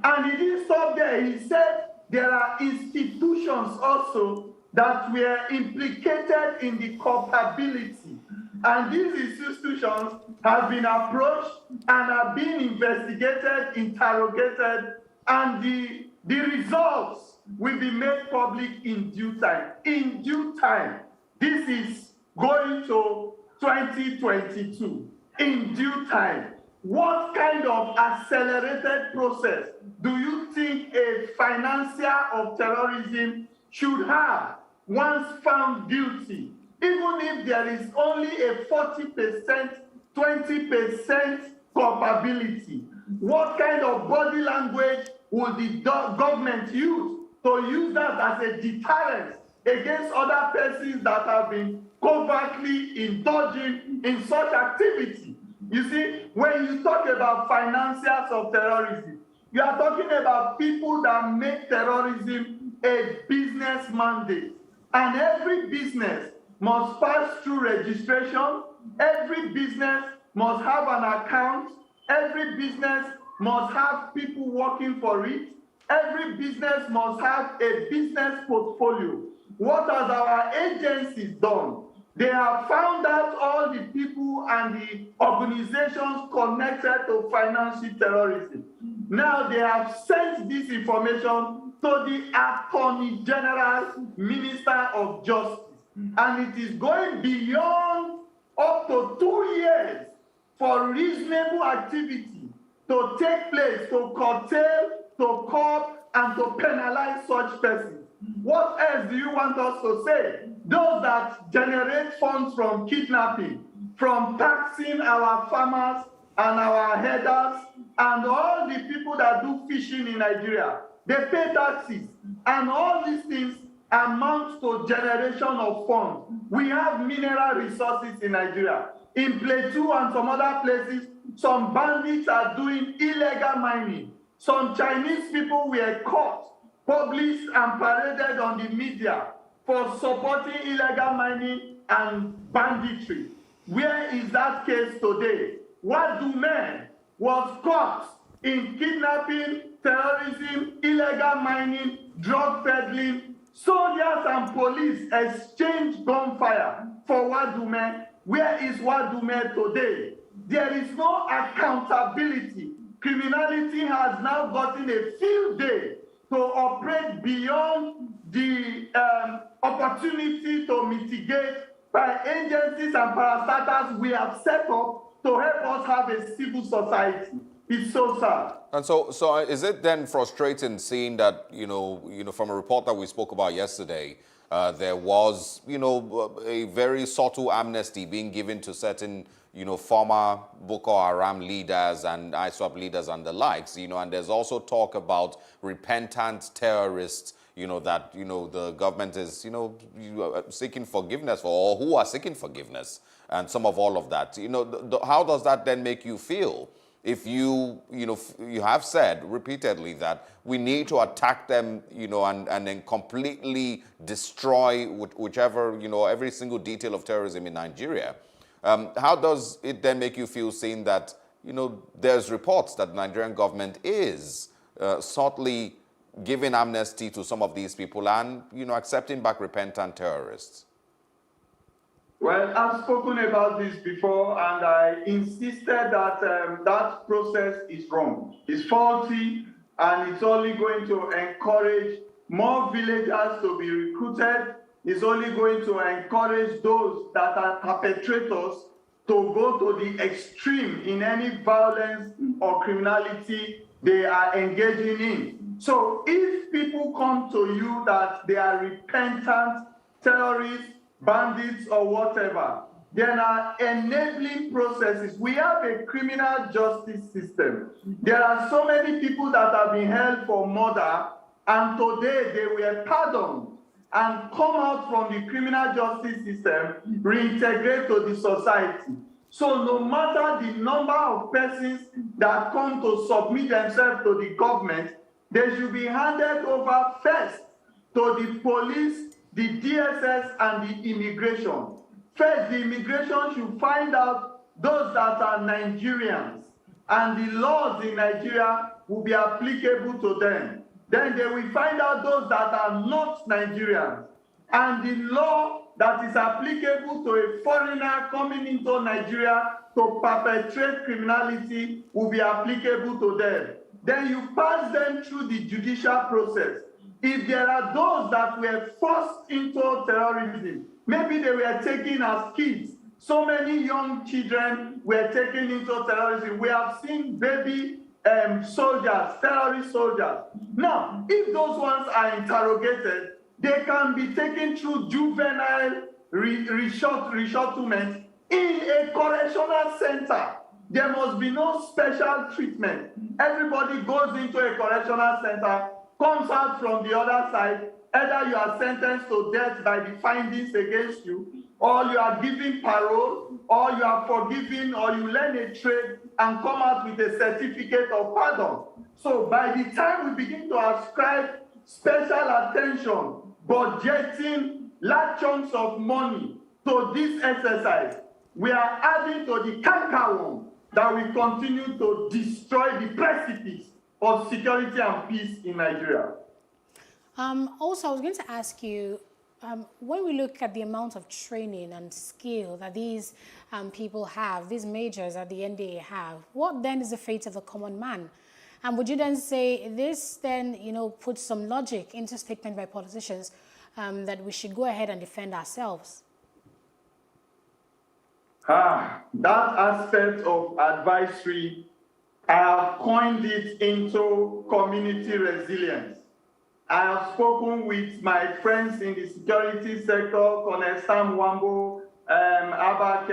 And he didn't stop there. He said there are institutions also that were implicated in the culpability. And these institutions have been approached and are being investigated, interrogated, and the results will be made public in due time. In due time. This is going to 2022. In due time. What kind of accelerated process do you think a financier of terrorism should have once found guilty? Even if there is only a 40%, 20% culpability, what kind of body language will the government use to use that as a deterrent against other persons that have been covertly indulging in such activity? You see, when you talk about financiers of terrorism, you are talking about people that make terrorism a business mandate. And every business must pass through registration. Every business must have an account. Every business must have people working for it. Every business must have a business portfolio. What has our agencies done? They have found out all the people and the organizations connected to financial terrorism. Now they have sent this information to the Attorney General, Minister of Justice. And it is going beyond up to 2 years for reasonable activity to take place, to curtail, to curb, and to penalize such persons. What else do you want us to say? Those that generate funds from kidnapping, from taxing our farmers and our headers, and all the people that do fishing in Nigeria, they pay taxes, and all these things amount to generation of funds. We have mineral resources in Nigeria. In Plateau and some other places, some bandits are doing illegal mining. Some Chinese people were caught, published and paraded on the media for supporting illegal mining and banditry. Where is that case today? Wadume was caught in kidnapping, terrorism, illegal mining, drug peddling. Soldiers and police exchanged gunfire for Wadume. Where is Wadume today? There is no accountability. Criminality has now gotten a field day to operate beyond the opportunity to mitigate by agencies and parastatals we have set up to help us have a civil society. It's so sad. And so is it then frustrating seeing that, from a report that we spoke about yesterday, there was, a very subtle amnesty being given to certain, former Boko Haram leaders and ISWAP leaders and the likes, and there's also talk about repentant terrorists, that, the government is, seeking forgiveness for, or who are seeking forgiveness, and some of all of that. How does that then make you feel? if you have said repeatedly that we need to attack them, and then completely destroy whichever, every single detail of terrorism in Nigeria, how does it then make you feel seeing that, there's reports that the Nigerian government is subtly giving amnesty to some of these people and, accepting back repentant terrorists? Well, I've spoken about this before, and I insisted that that process is wrong. It's faulty, and it's only going to encourage more villagers to be recruited. It's only going to encourage those that are perpetrators to go to the extreme in any violence or criminality they are engaging in. So if people come to you that they are repentant terrorists, bandits, or whatever, there are enabling processes. We have a criminal justice system. There are so many people that have been held for murder, and today they were pardoned and come out from the criminal justice system, reintegrate to the society. So no matter the number of persons that come to submit themselves to the government, they should be handed over first to the police, the DSS, and the immigration. First, the immigration should find out those that are Nigerians, and the laws in Nigeria will be applicable to them. Then they will find out those that are not Nigerians, and the law that is applicable to a foreigner coming into Nigeria to perpetrate criminality will be applicable to them. Then you pass them through the judicial process. If there are those that were forced into terrorism, maybe they were taken as kids. So many young children were taken into terrorism. We have seen baby soldiers, terrorist soldiers. Now, if those ones are interrogated, they can be taken through juvenile resettlement in a correctional center. There must be no special treatment. Everybody goes into a correctional center, comes out from the other side. Either you are sentenced to death by the findings against you, or you are given parole, or you are forgiven, or you learn a trade and come out with a certificate of pardon. So by the time we begin to ascribe special attention, budgeting large chunks of money to this exercise, we are adding to the cankerworm that will continue to destroy the precipice of security and peace in Nigeria. Also, I was going to ask you, when we look at the amount of training and skill that these people have, these majors at the NDA have, what then is the fate of the common man? And would you then say this then, puts some logic into statement by politicians that we should go ahead and defend ourselves? That aspect of advisory, I have coined it into community resilience. I have spoken with my friends in the security sector, Colonel Sam Wambo, Abba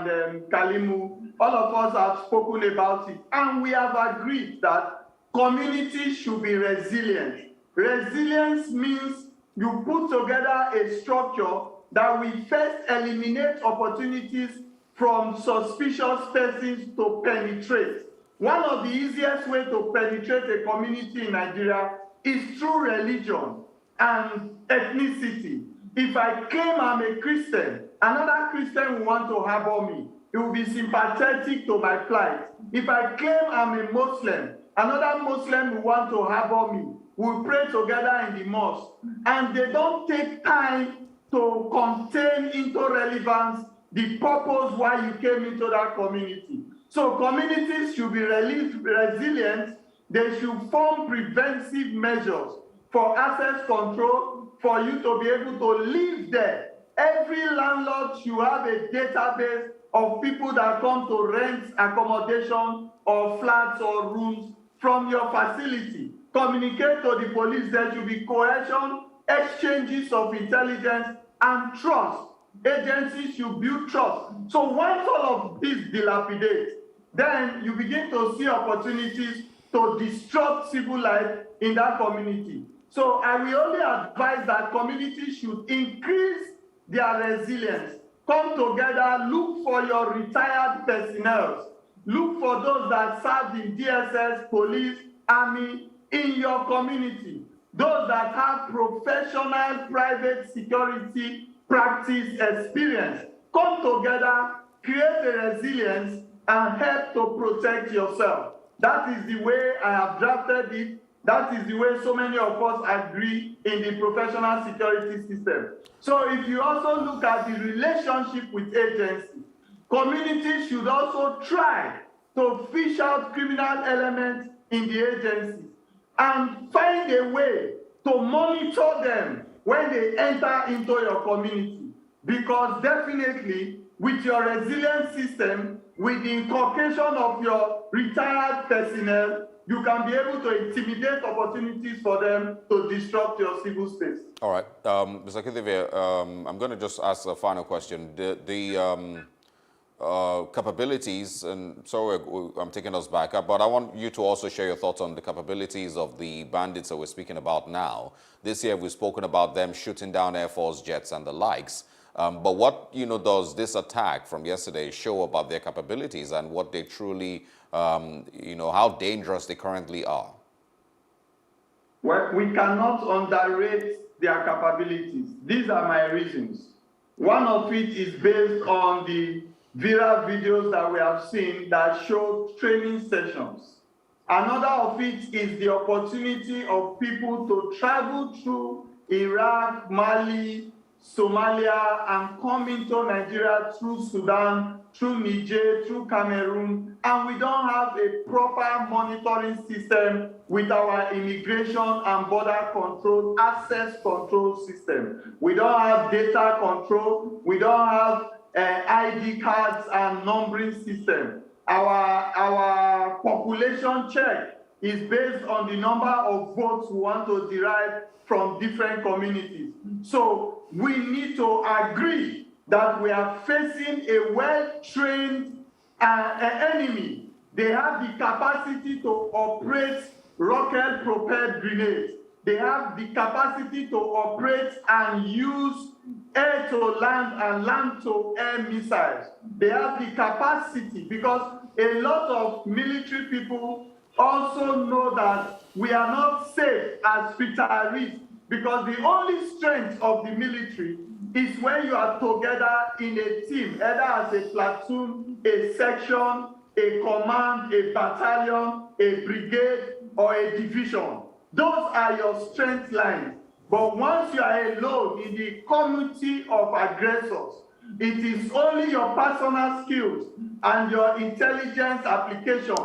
and Kalimu. All of us have spoken about it, and we have agreed that communities should be resilient. Resilience means you put together a structure that will first eliminate opportunities from suspicious persons to penetrate. One of the easiest ways to penetrate a community in Nigeria is through religion and ethnicity. If I claim I'm a Christian, another Christian will want to harbor me. He will be sympathetic to my plight. If I claim I'm a Muslim, another Muslim will want to harbor me. We'll pray together in the mosque. And they don't take time to contain into relevance the purpose why you came into that community. So communities should be resilient. They should form preventive measures for access control, for you to be able to live there. Every landlord should have a database of people that come to rent accommodation or flats or rooms from your facility. Communicate to the police. There should be cohesion, exchanges of intelligence, and trust. Agencies should build trust. So once all of this dilapidates, then you begin to see opportunities to disrupt civil life in that community. So I will only advise that communities should increase their resilience. Come together, look for your retired personnel. Look for those that serve in DSS, police, army, in your community. Those that have professional private security practice experience. Come together, create a resilience, and help to protect yourself. That is the way I have drafted it. That is the way so many of us agree in the professional security system. So if you also look at the relationship with agencies, communities should also try to fish out criminal elements in the agencies and find a way to monitor them when they enter into your community. Because definitely, with your resilient system, with the inculcation of your retired personnel, you can be able to intimidate opportunities for them to disrupt your civil space. All right. Mr. Kithive, I'm going to just ask a final question. The capabilities, and sorry I'm taking us back up, but I want you to also share your thoughts on the capabilities of the bandits that we're speaking about now. This year we've spoken about them shooting down Air Force jets and the likes. But what, does this attack from yesterday show about their capabilities and what they truly, how dangerous they currently are? Well, we cannot underrate their capabilities. These are my reasons. One of it is based on the viral videos that we have seen that show training sessions. Another of it is the opportunity of people to travel through Iraq, Mali, Somalia, and come into Nigeria through Sudan, through Niger, through Cameroon, and we don't have a proper monitoring system with our immigration and border control, access control system. We don't have data control, we don't have ID cards and numbering system. Our population check is based on the number of votes we want to derive from different communities. So we need to agree that we are facing a well-trained enemy. They have the capacity to operate rocket-propelled grenades. They have the capacity to operate and use air-to-land and land-to-air missiles. They have the capacity, because a lot of military people also know that we are not safe as retirees, because the only strength of the military is when you are together in a team, either as a platoon, a section, a command, a battalion, a brigade, or a division. Those are your strength lines. But once you are alone in the community of aggressors, it is only your personal skills and your intelligence application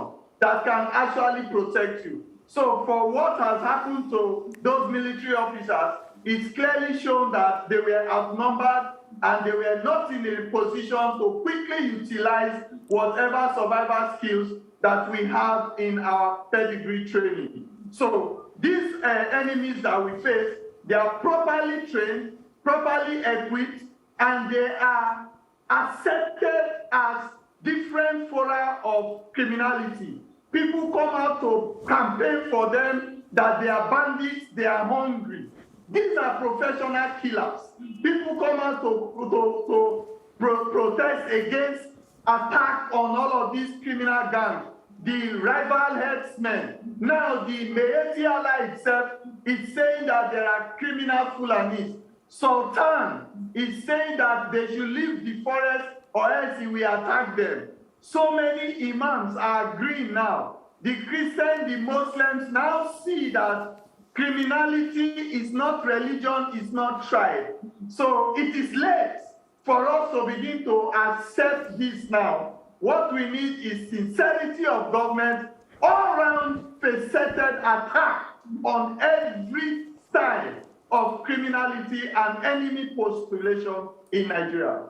that can actually protect you. So for what has happened to those military officers, it's clearly shown that they were outnumbered and they were not in a position to quickly utilize whatever survival skills that we have in our pedigree training. So these enemies that we face, they are properly trained, properly equipped, and they are accepted as different fora of criminality. People come out to campaign for them that they are bandits, they are hungry. These are professional killers. People come out to protest against attack on all of these criminal gangs. The rival herdsmen. Now the Maritime Allah itself is saying that there are criminal Fulanis. Sultan is saying that they should leave the forest or else he will attack them. So many imams are agreeing now. The Christians, the Muslims now see that criminality is not religion, is not tribe. So it is late for us to begin to accept this now. What we need is sincerity of government, all-round faceted attack on every side of criminality and enemy postulation in Nigeria.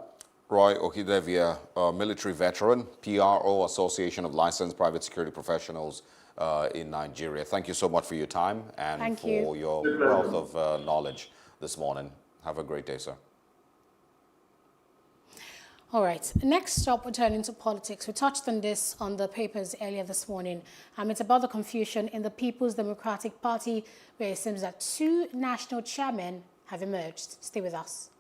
Roy Okidevia, military veteran, PRO, Association of Licensed Private Security Professionals in Nigeria. Thank you so much for your time and for your wealth of knowledge this morning. Have a great day, sir. All right, next up, we're turning to politics. We touched on this on the papers earlier this morning. It's about the confusion in the People's Democratic Party, where it seems that two national chairmen have emerged. Stay with us.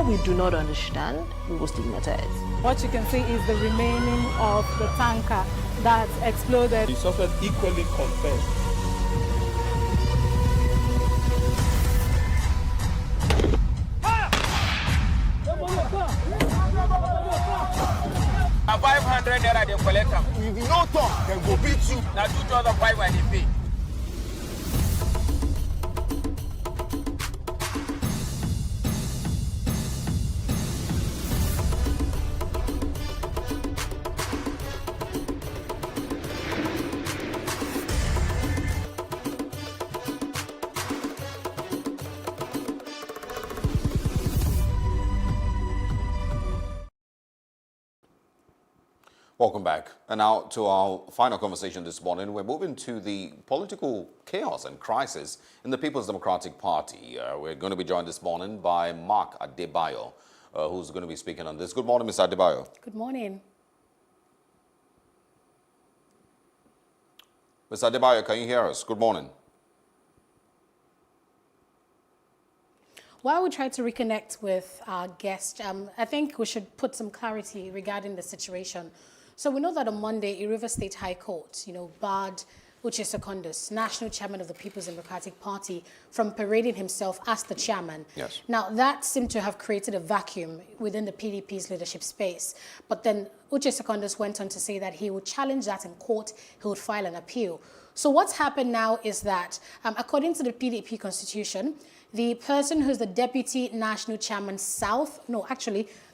what we do not understand, we will stigmatize. What you can see is the remaining of the tanker that exploded. The suspect equally confessed. A 500 naira they collect them. If you no talk, they go beat you. Now 2,500 when they pay. Welcome back. And now to our final conversation this morning. We're moving to the political chaos and crisis in the People's Democratic Party. We're going to be joined this morning by Mark Adebayo, who's going to be speaking on this. Good morning, Mr. Adebayo. Good morning. Mr. Adebayo, can you hear us? Good morning. While we try to reconnect with our guest, I think we should put some clarity regarding the situation. So we know that on Monday, River State High Court, barred Uche Secondus, National Chairman of the People's Democratic Party, from parading himself as the chairman. Yes. Now, that seemed to have created a vacuum within the PDP's leadership space. But then Uche Secondus went on to say that he would challenge that in court, he would file an appeal. So what's happened now is that, according to the PDP constitution, the person who's the Deputy National Chairman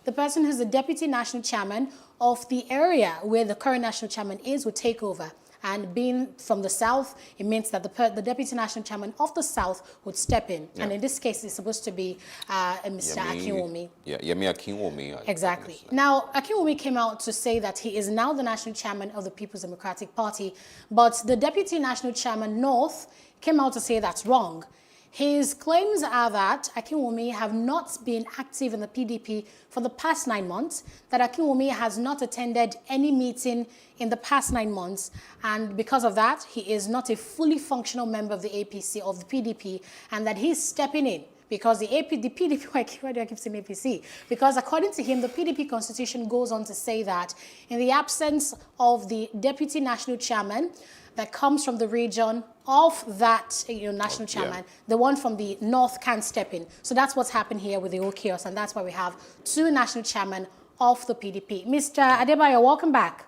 the person who's the Deputy National Chairman of the area where the current National Chairman is would take over. And being from the South, it means that the Deputy National Chairman of the South would step in. Yeah. And in this case, it's supposed to be Mr. Akinwumi. Yeah, Yemi Akinwumi. Exactly. Now, Akinwumi came out to say that he is now the National Chairman of the People's Democratic Party, but the Deputy National Chairman North came out to say that's wrong. His claims are that Akinwumi have not been active in the PDP for the past 9 months, that Akinwumi has not attended any meeting in the past 9 months, and because of that, he is not a fully functional member of the APC, of the PDP, and that he's stepping in because the PDP, why do I keep saying APC? Because according to him, the PDP constitution goes on to say that in the absence of the Deputy National Chairman that comes from the region of that national chairman, the one from the north can't step in. So that's what's happened here with the whole chaos, and that's why we have two national chairmen of the PDP. Mr. Adebayo, welcome back.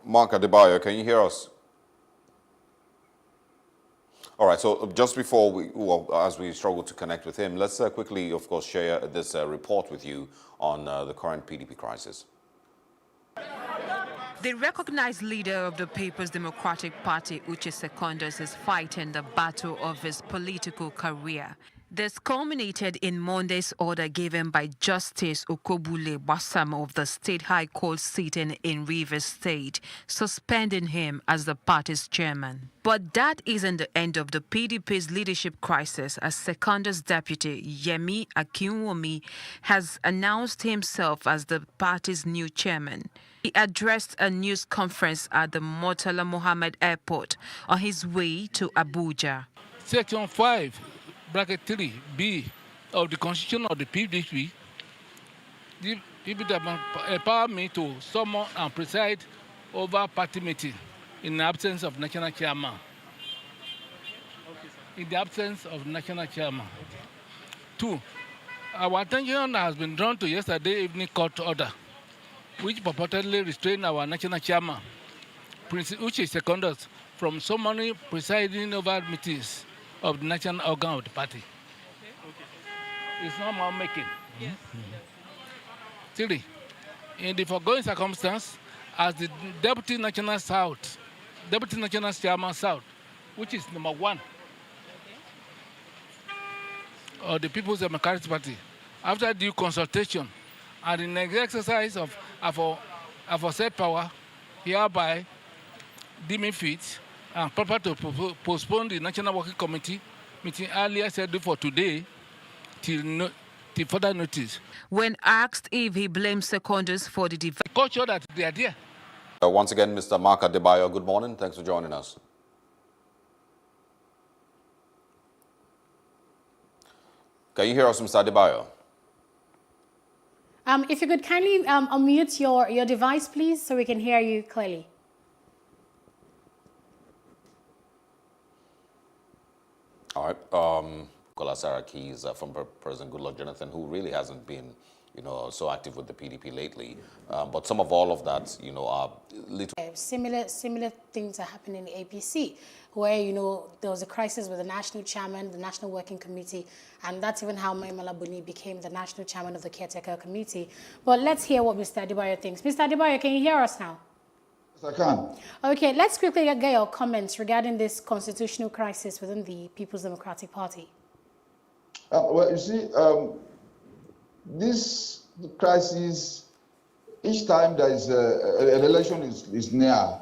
Mark Adebayo, can you hear us? All right, so just before as we struggle to connect with him, let's quickly, of course, share this report with you on the current PDP crisis. The recognized leader of the People's Democratic Party, Uche Secondus, is fighting the battle of his political career. This culminated in Monday's order given by Justice Okobule Basam of the State High Court sitting in Rivers State, suspending him as the party's chairman. But that isn't the end of the PDP's leadership crisis, as Secondus deputy Yemi Akinwumi has announced himself as the party's new chairman. He addressed a news conference at the Murtala Mohammed Airport on his way to Abuja. Section 5, bracket 3B of the Constitution of the PDP, the people that empower me to summon and preside over party meeting in the absence of national chairman. In the absence of national chairman. 2, our attention has been drawn to yesterday evening court order, which purportedly restrained our national chairman, Prince Uche Secondus, from summoning presiding over meetings of the national organ of the party. It's not my making. Yes. 3, in the foregoing circumstance, as the Deputy National Chairman South, which is number 1 of the People's Democratic Party, after due consultation and in the exercise of aforesaid power, hereby deeming fit and proper to postpone the National Working Committee meeting earlier scheduled for today till further notice. When asked if he blames Secondus for the culture that they are there. Once again, Mr. Mark Adebayo, good morning. Thanks for joining us. Can you hear us, Mr. Adebayo? If you could kindly unmute your device, please, so we can hear you clearly. All right. Kola Saraki is from President Goodluck Jonathan, who really hasn't been, so active with the PDP lately. But some of all of that, are little. Similar things are happening in the APC, where, there was a crisis with the national chairman, the National Working Committee, and that's even how Maimala Buni became the national chairman of the Caretaker Committee. But let's hear what Mr. Adebayo thinks. Mr. Adebayo, can you hear us now? Yes, I can. Okay, let's quickly get your comments regarding this constitutional crisis within the People's Democratic Party. Well, you see, this crisis, each time there is an election is near,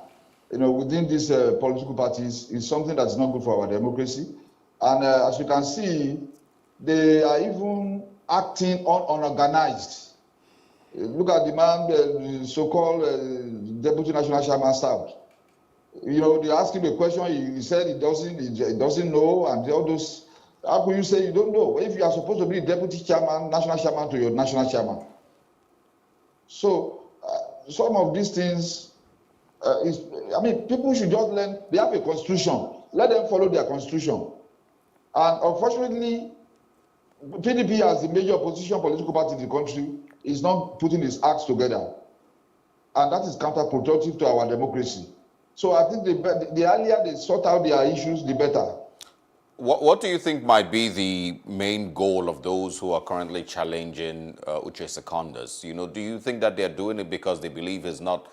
within these political parties, is something that's not good for our democracy. And as you can see, they are even acting unorganized. Look at the man, the so-called Deputy National Chairman staff. They ask him a question, he said he doesn't know, and all those. How can you say you don't know if you are supposed to be deputy chairman, national chairman to your national chairman? So some of these things, people should just learn. They have a constitution. Let them follow their constitution. And unfortunately, PDP as the major opposition political party in the country is not putting its acts together. And that is counterproductive to our democracy. So I think the earlier they sort out their issues, the better. What do you think might be the main goal of those who are currently challenging Uche Secondas? Do you think that they're doing it because they believe he's not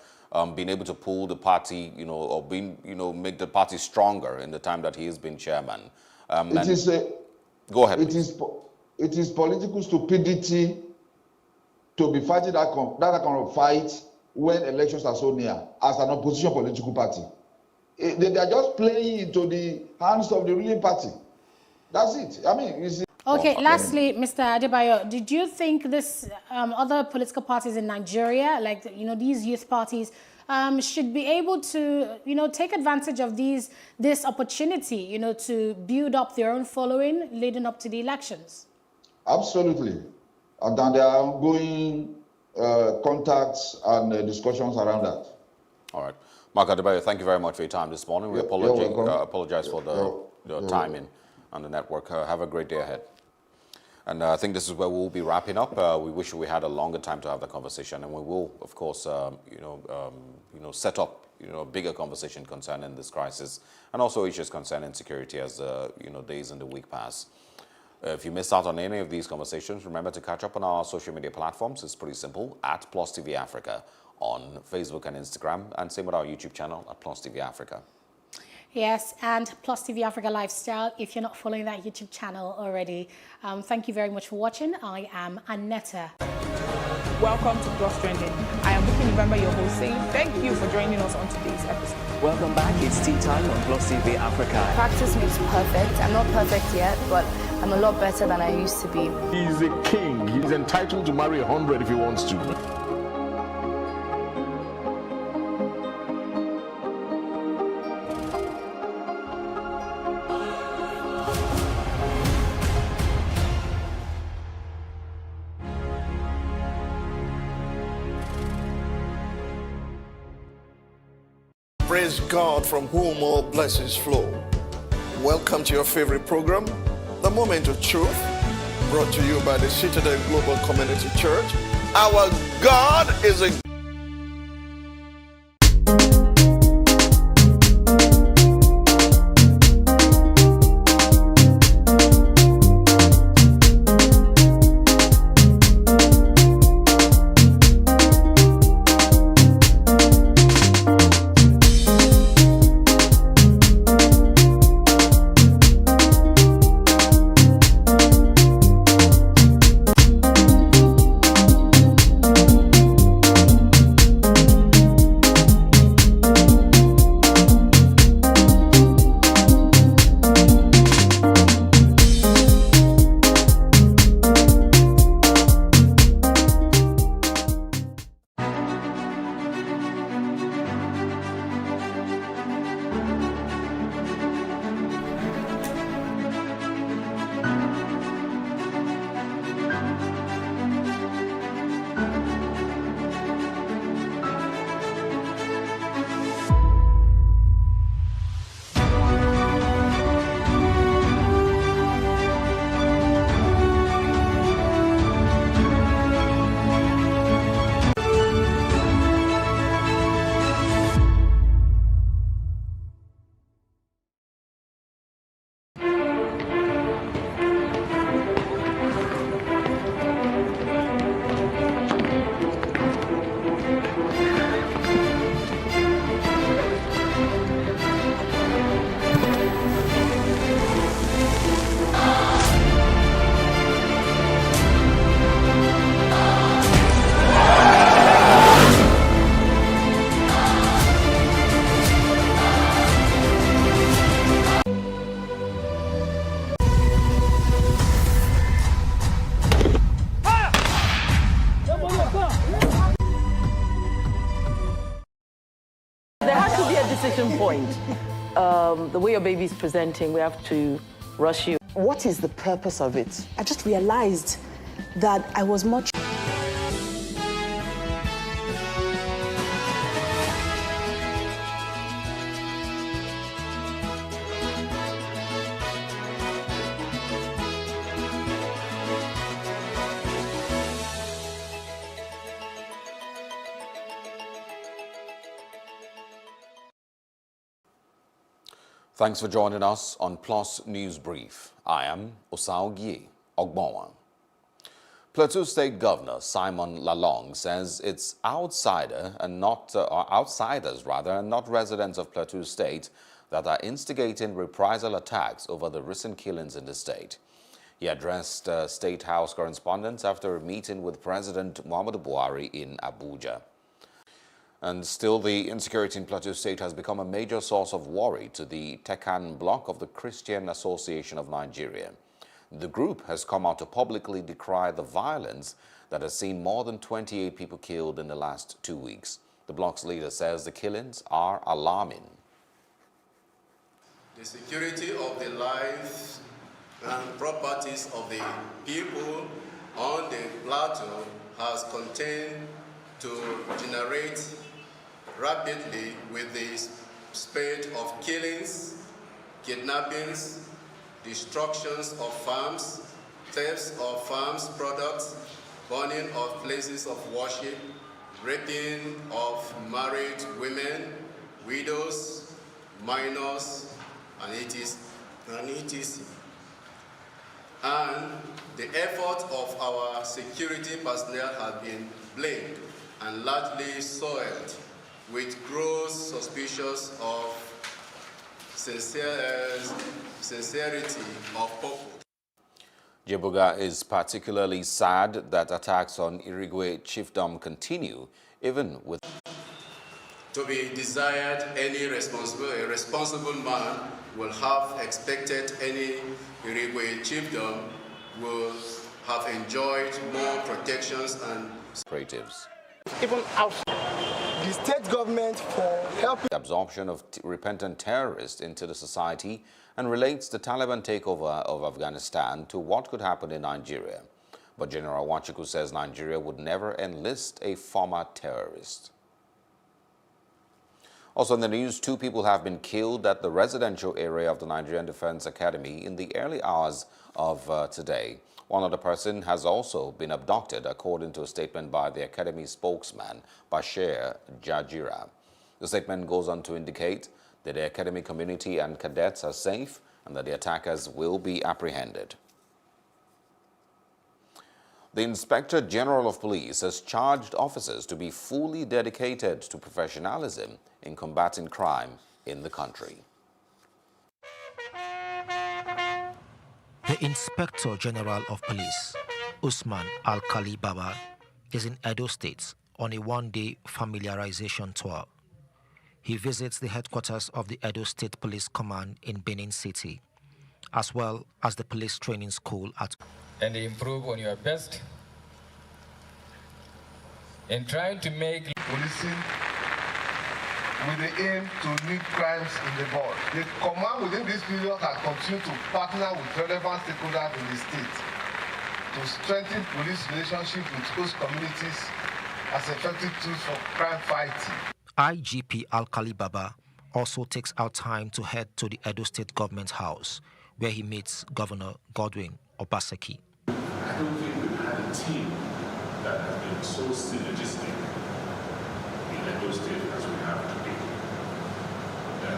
been able to pull the party, or make the party stronger in the time that he has been chairman? Go ahead. It is political stupidity to be fighting that kind of fight when elections are so near as an opposition political party. They are just playing into the hands of the ruling party. That's it. You see. Okay, lastly, Mr. Adebayo, did you think this other political parties in Nigeria, like, these youth parties, should be able to, take advantage of this opportunity, to build up their own following leading up to the elections? Absolutely. And then there are ongoing contacts and discussions around that. All right. Mark Adebayo, thank you very much for your time this morning. We apologize for the timing on the network. Have a great day ahead. And I think this is where we'll be wrapping up. We wish we had a longer time to have the conversation, and we will, of course, set up a bigger conversation concerning this crisis and also issues concerning security as days in the week pass. If you missed out on any of these conversations, remember to catch up on our social media platforms. It's pretty simple, at PlusTvAfrica on Facebook and Instagram, and same with our YouTube channel at PlusTvAfrica. Yes, and PlusTvAfrica Lifestyle, if you're not following that YouTube channel already. Thank you very much for watching. I am Annetta. Welcome to Plus Trending. I am Bookie November, your host, saying thank you for joining us on today's episode. Welcome back. It's tea time on PlusTvAfrica. Practice makes perfect. I'm not perfect yet, but I'm a lot better than I used to be. He's a king. He's entitled to marry 100 if he wants to. Praise God, from whom all blessings flow. Welcome to your favorite program, The Moment of Truth, brought to you by the Citadel Global Community Church. Our God is a decision point. The way your baby is presenting, we have to rush you. What is the purpose of it? I just realized that I was much. Thanks for joining us on Plus News Brief. I am Osaogie Ogbonwa. Plateau State Governor Simon Lalong says it's outsiders and not residents of Plateau State that are instigating reprisal attacks over the recent killings in the state. He addressed State House correspondents after a meeting with President Muhammadu Buhari in Abuja. And still, the insecurity in Plateau State has become a major source of worry to the Tekan bloc of the Christian Association of Nigeria. The group has come out to publicly decry the violence that has seen more than 28 people killed in the last 2 weeks. The bloc's leader says the killings are alarming. The security of the lives and properties of the people on the plateau has continued to generate rapidly with the spate of killings, kidnappings, destructions of farms, thefts of farms products, burning of places of worship, raping of married women, widows, minors, and etc. And the effort of our security personnel has been blamed and largely soiled with gross suspicions of sincerity of purpose. Jebuga is particularly sad that attacks on Irigwe chiefdom continue, even with... To be desired, a responsible man will have expected any Irigwe chiefdom will have enjoyed more protections and operatives. Even outside the state government for helping absorption of repentant terrorists into the society and relates the Taliban takeover of Afghanistan to what could happen in Nigeria. But General Nwachukwu says Nigeria would never enlist a former terrorist. Also in the news, 2 people have been killed at the residential area of the Nigerian Defense Academy in the early hours of today. One other person has also been abducted, according to a statement by the Academy spokesman, Bashir Jajira. The statement goes on to indicate that the Academy community and cadets are safe and that the attackers will be apprehended. The Inspector General of Police has charged officers to be fully dedicated to professionalism in combating crime in the country. The Inspector General of Police, Usman Al-Khali Baba, is in Edo State on a one-day familiarization tour. He visits the headquarters of the Edo State Police Command in Benin City, as well as the police training school at... And improve on your best in trying to make policing with the aim to nip crimes in the bud. The command within this period has continued to partner with relevant stakeholders in the state to strengthen police relationships with host communities as effective tools for crime fighting. IGP Al-Khali Baba also takes out time to head to the Edo State Government House, where he meets Governor Godwin Obaseki. I don't think we've had a team that has been so synergistic in Edo State as we have today.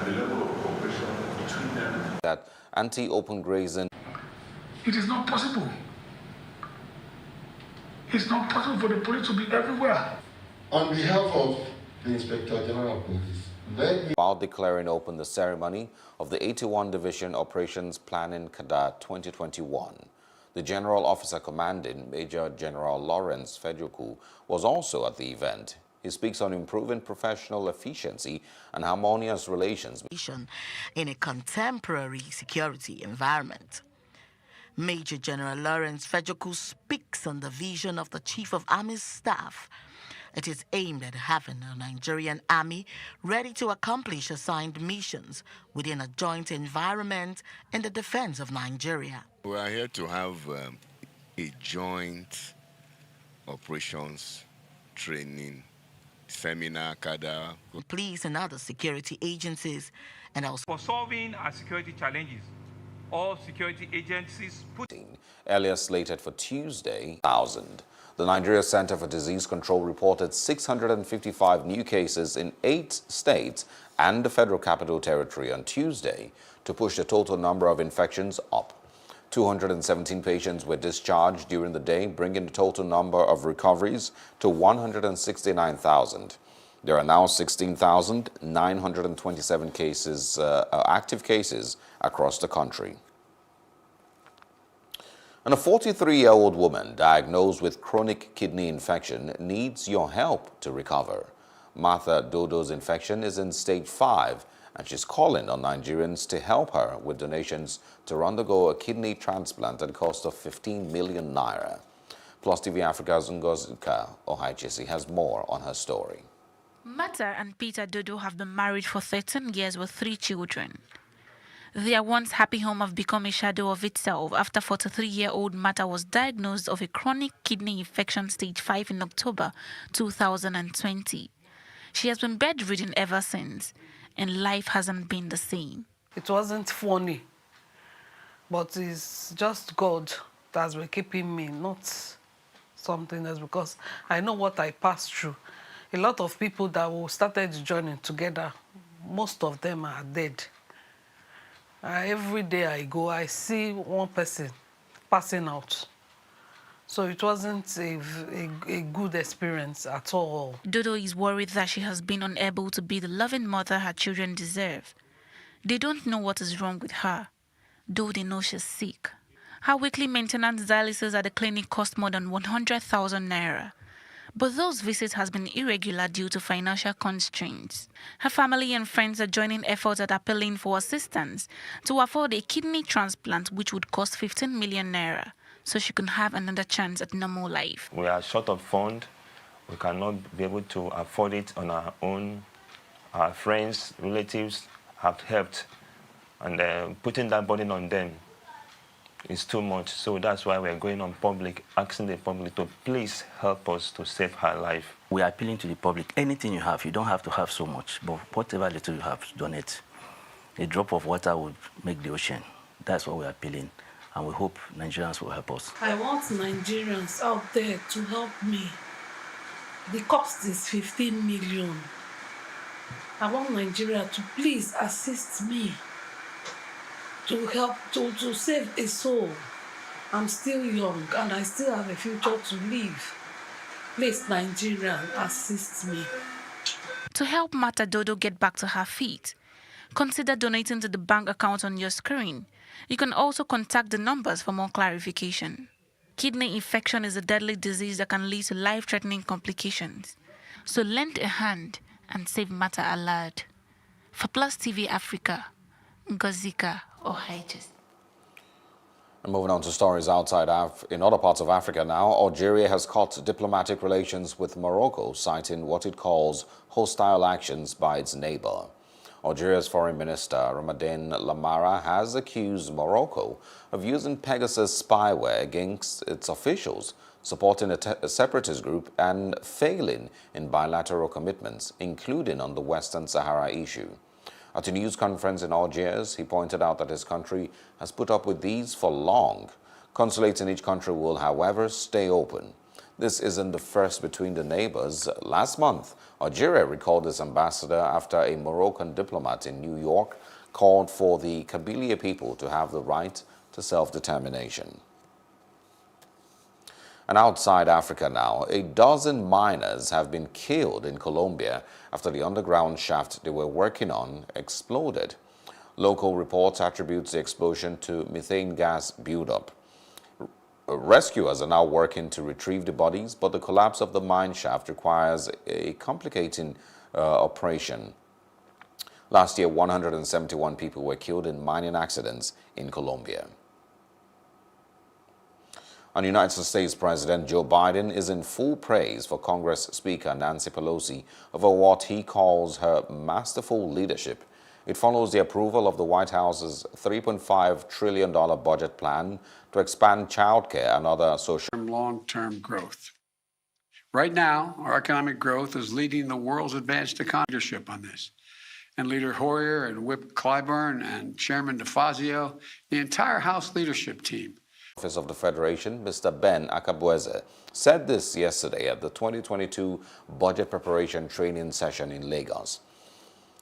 The level of cooperation between them. That anti-open grazing. It is not possible. It's not possible for the police to be everywhere. On behalf of the Inspector General of Police, let me... While declaring open the ceremony of the 81 Division Operations Planning Cadre 2021, the General Officer Commanding, Major General Lawrence Fejoku, was also at the event. He speaks on improving professional efficiency and harmonious relations in a contemporary security environment. Major General Lawrence Fejoku speaks on the vision of the Chief of Army Staff It is aimed at having a Nigerian army ready to accomplish assigned missions within a joint environment in the defense of Nigeria. We are here to have a joint operations training seminar, CADA. Police and other security agencies and also for solving our security challenges. All security agencies earlier slated for Tuesday, 1,000. The Nigeria Center for Disease Control reported 655 new cases in 8 states and the Federal Capital Territory on Tuesday to push the total number of infections up. 217 patients were discharged during the day, bringing the total number of recoveries to 169,000. There are now 16,927 cases, active cases across the country. And a 43-year-old woman diagnosed with chronic kidney infection needs your help to recover. Martha Dodo's infection is in stage 5, and she's calling on Nigerians to help her with donations to undergo a kidney transplant at a cost of 15 million naira. PlusTvAfrica's Ngozika Ohaichesi has more on her story. Martha and Peter Dodo have been married for 13 years with 3 children. Their once happy home have become a shadow of itself after 43-year-old Martha was diagnosed of a chronic kidney infection stage 5 in October 2020. She has been bedridden ever since, and life hasn't been the same. It wasn't funny, but it's just God that has been keeping me, not something else, because I know what I passed through. A lot of people that we started the journey together, most of them are dead. Every day I go, I see one person passing out. So it wasn't a good experience at all. Dodo is worried that she has been unable to be the loving mother her children deserve. They don't know what is wrong with her, though they know she's sick. Her weekly maintenance dialysis at the clinic cost more than 100,000 naira. But those visits has been irregular due to financial constraints. Her family and friends are joining efforts at appealing for assistance to afford a kidney transplant, which would cost 15 million naira, so she can have another chance at normal life. We are short of funds. We cannot be able to afford it on our own. Our friends, relatives have helped, and putting that burden on them is too much. So that's why we're going on public, asking the public to please help us to save her life. We are appealing to the public. Anything you have, you don't have to have so much, but whatever little you have, donate. A drop of water would make the ocean. That's what we're appealing, and we hope Nigerians will help us. I want Nigerians out there to help me. The cost is 15 million. I want Nigeria to please assist me to help to save a soul. I'm still young and I still have a future to live. Please, Nigeria, assist me. To help Martha Dodo get back to her feet, consider donating to the bank account on your screen. You can also contact the numbers for more clarification. Kidney infection is a deadly disease that can lead to life-threatening complications. So lend a hand and save Martha Alad. For PlusTvAfrica, Ngozika Ohaichesi. And moving on to stories outside in other parts of Africa now, Algeria has cut diplomatic relations with Morocco, citing what it calls hostile actions by its neighbor. Algeria's Foreign Minister Ramadan Lamara has accused Morocco of using Pegasus spyware against its officials, supporting a separatist group and failing in bilateral commitments, including on the Western Sahara issue. At a news conference in Algiers, he pointed out that his country has put up with these for long. Consulates in each country will, however, stay open. This isn't the first between the neighbors. Last month, Algeria recalled its ambassador after a Moroccan diplomat in New York called for the Kabylia people to have the right to self-determination. And outside Africa now, a dozen miners have been killed in Colombia after the underground shaft they were working on exploded. Local reports attribute the explosion to methane gas buildup. Rescuers are now working to retrieve the bodies, but the collapse of the mine shaft requires a complicating operation. Last year, 171 people were killed in mining accidents in Colombia. And United States President Joe Biden is in full praise for Congress Speaker Nancy Pelosi over what he calls her masterful leadership. It follows the approval of the White House's $3.5 trillion budget plan to expand childcare and other social long-term growth. Right now, our economic growth is leading the world's advanced economy leadership on this. And Leader Hoyer and Whip Clyburn and Chairman DeFazio, the entire House leadership team. Office of the Federation, Mr. Ben Akabueze, said this yesterday at the 2022 Budget Preparation Training Session in Lagos.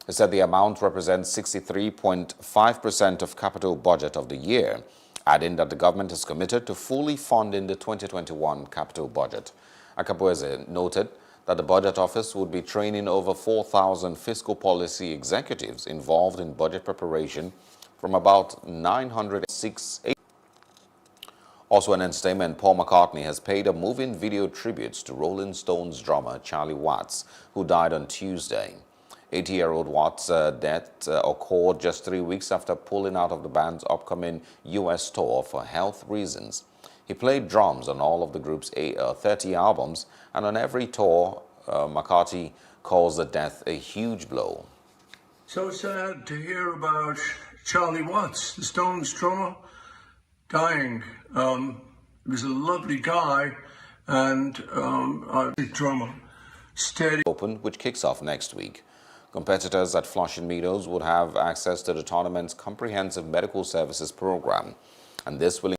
He said the amount represents 63.5% of capital budget of the year, adding that the government is committed to fully funding the 2021 capital budget. Akabueze noted that the Budget Office would be training over 4,000 fiscal policy executives involved in budget preparation from about 906. Also in entertainment, Paul McCartney has paid a moving video tribute to Rolling Stones drummer Charlie Watts, who died on Tuesday. 80-year-old Watts' death occurred just 3 weeks after pulling out of the band's upcoming U.S. tour for health reasons. He played drums on all of the group's 30 albums, and on every tour, McCartney calls the death a huge blow. So sad to hear about Charlie Watts, the Stones drummer, dying. He was a lovely guy and a drummer. Steady. Open, which kicks off next week. Competitors at Flushing Meadows would have access to the tournament's comprehensive medical services program, and this will.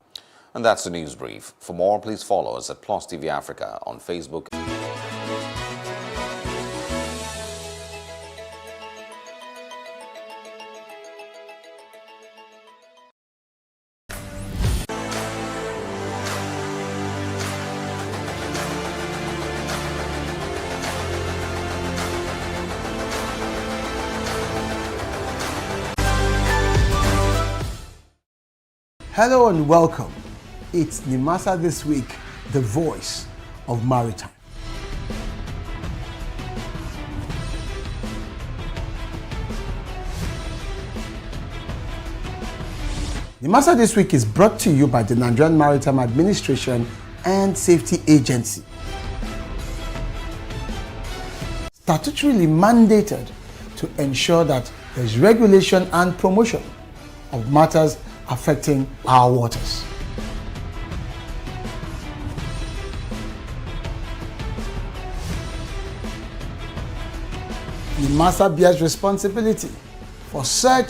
And that's the news brief. For more, please follow us at PlusTvAfrica on Facebook. Hello and welcome. It's Nimasa This Week, the voice of Maritime. Nimasa This Week is brought to you by the Nigerian Maritime Administration and Safety Agency. Statutorily mandated to ensure that there's regulation and promotion of matters affecting our waters. NIMASA bears responsibility for search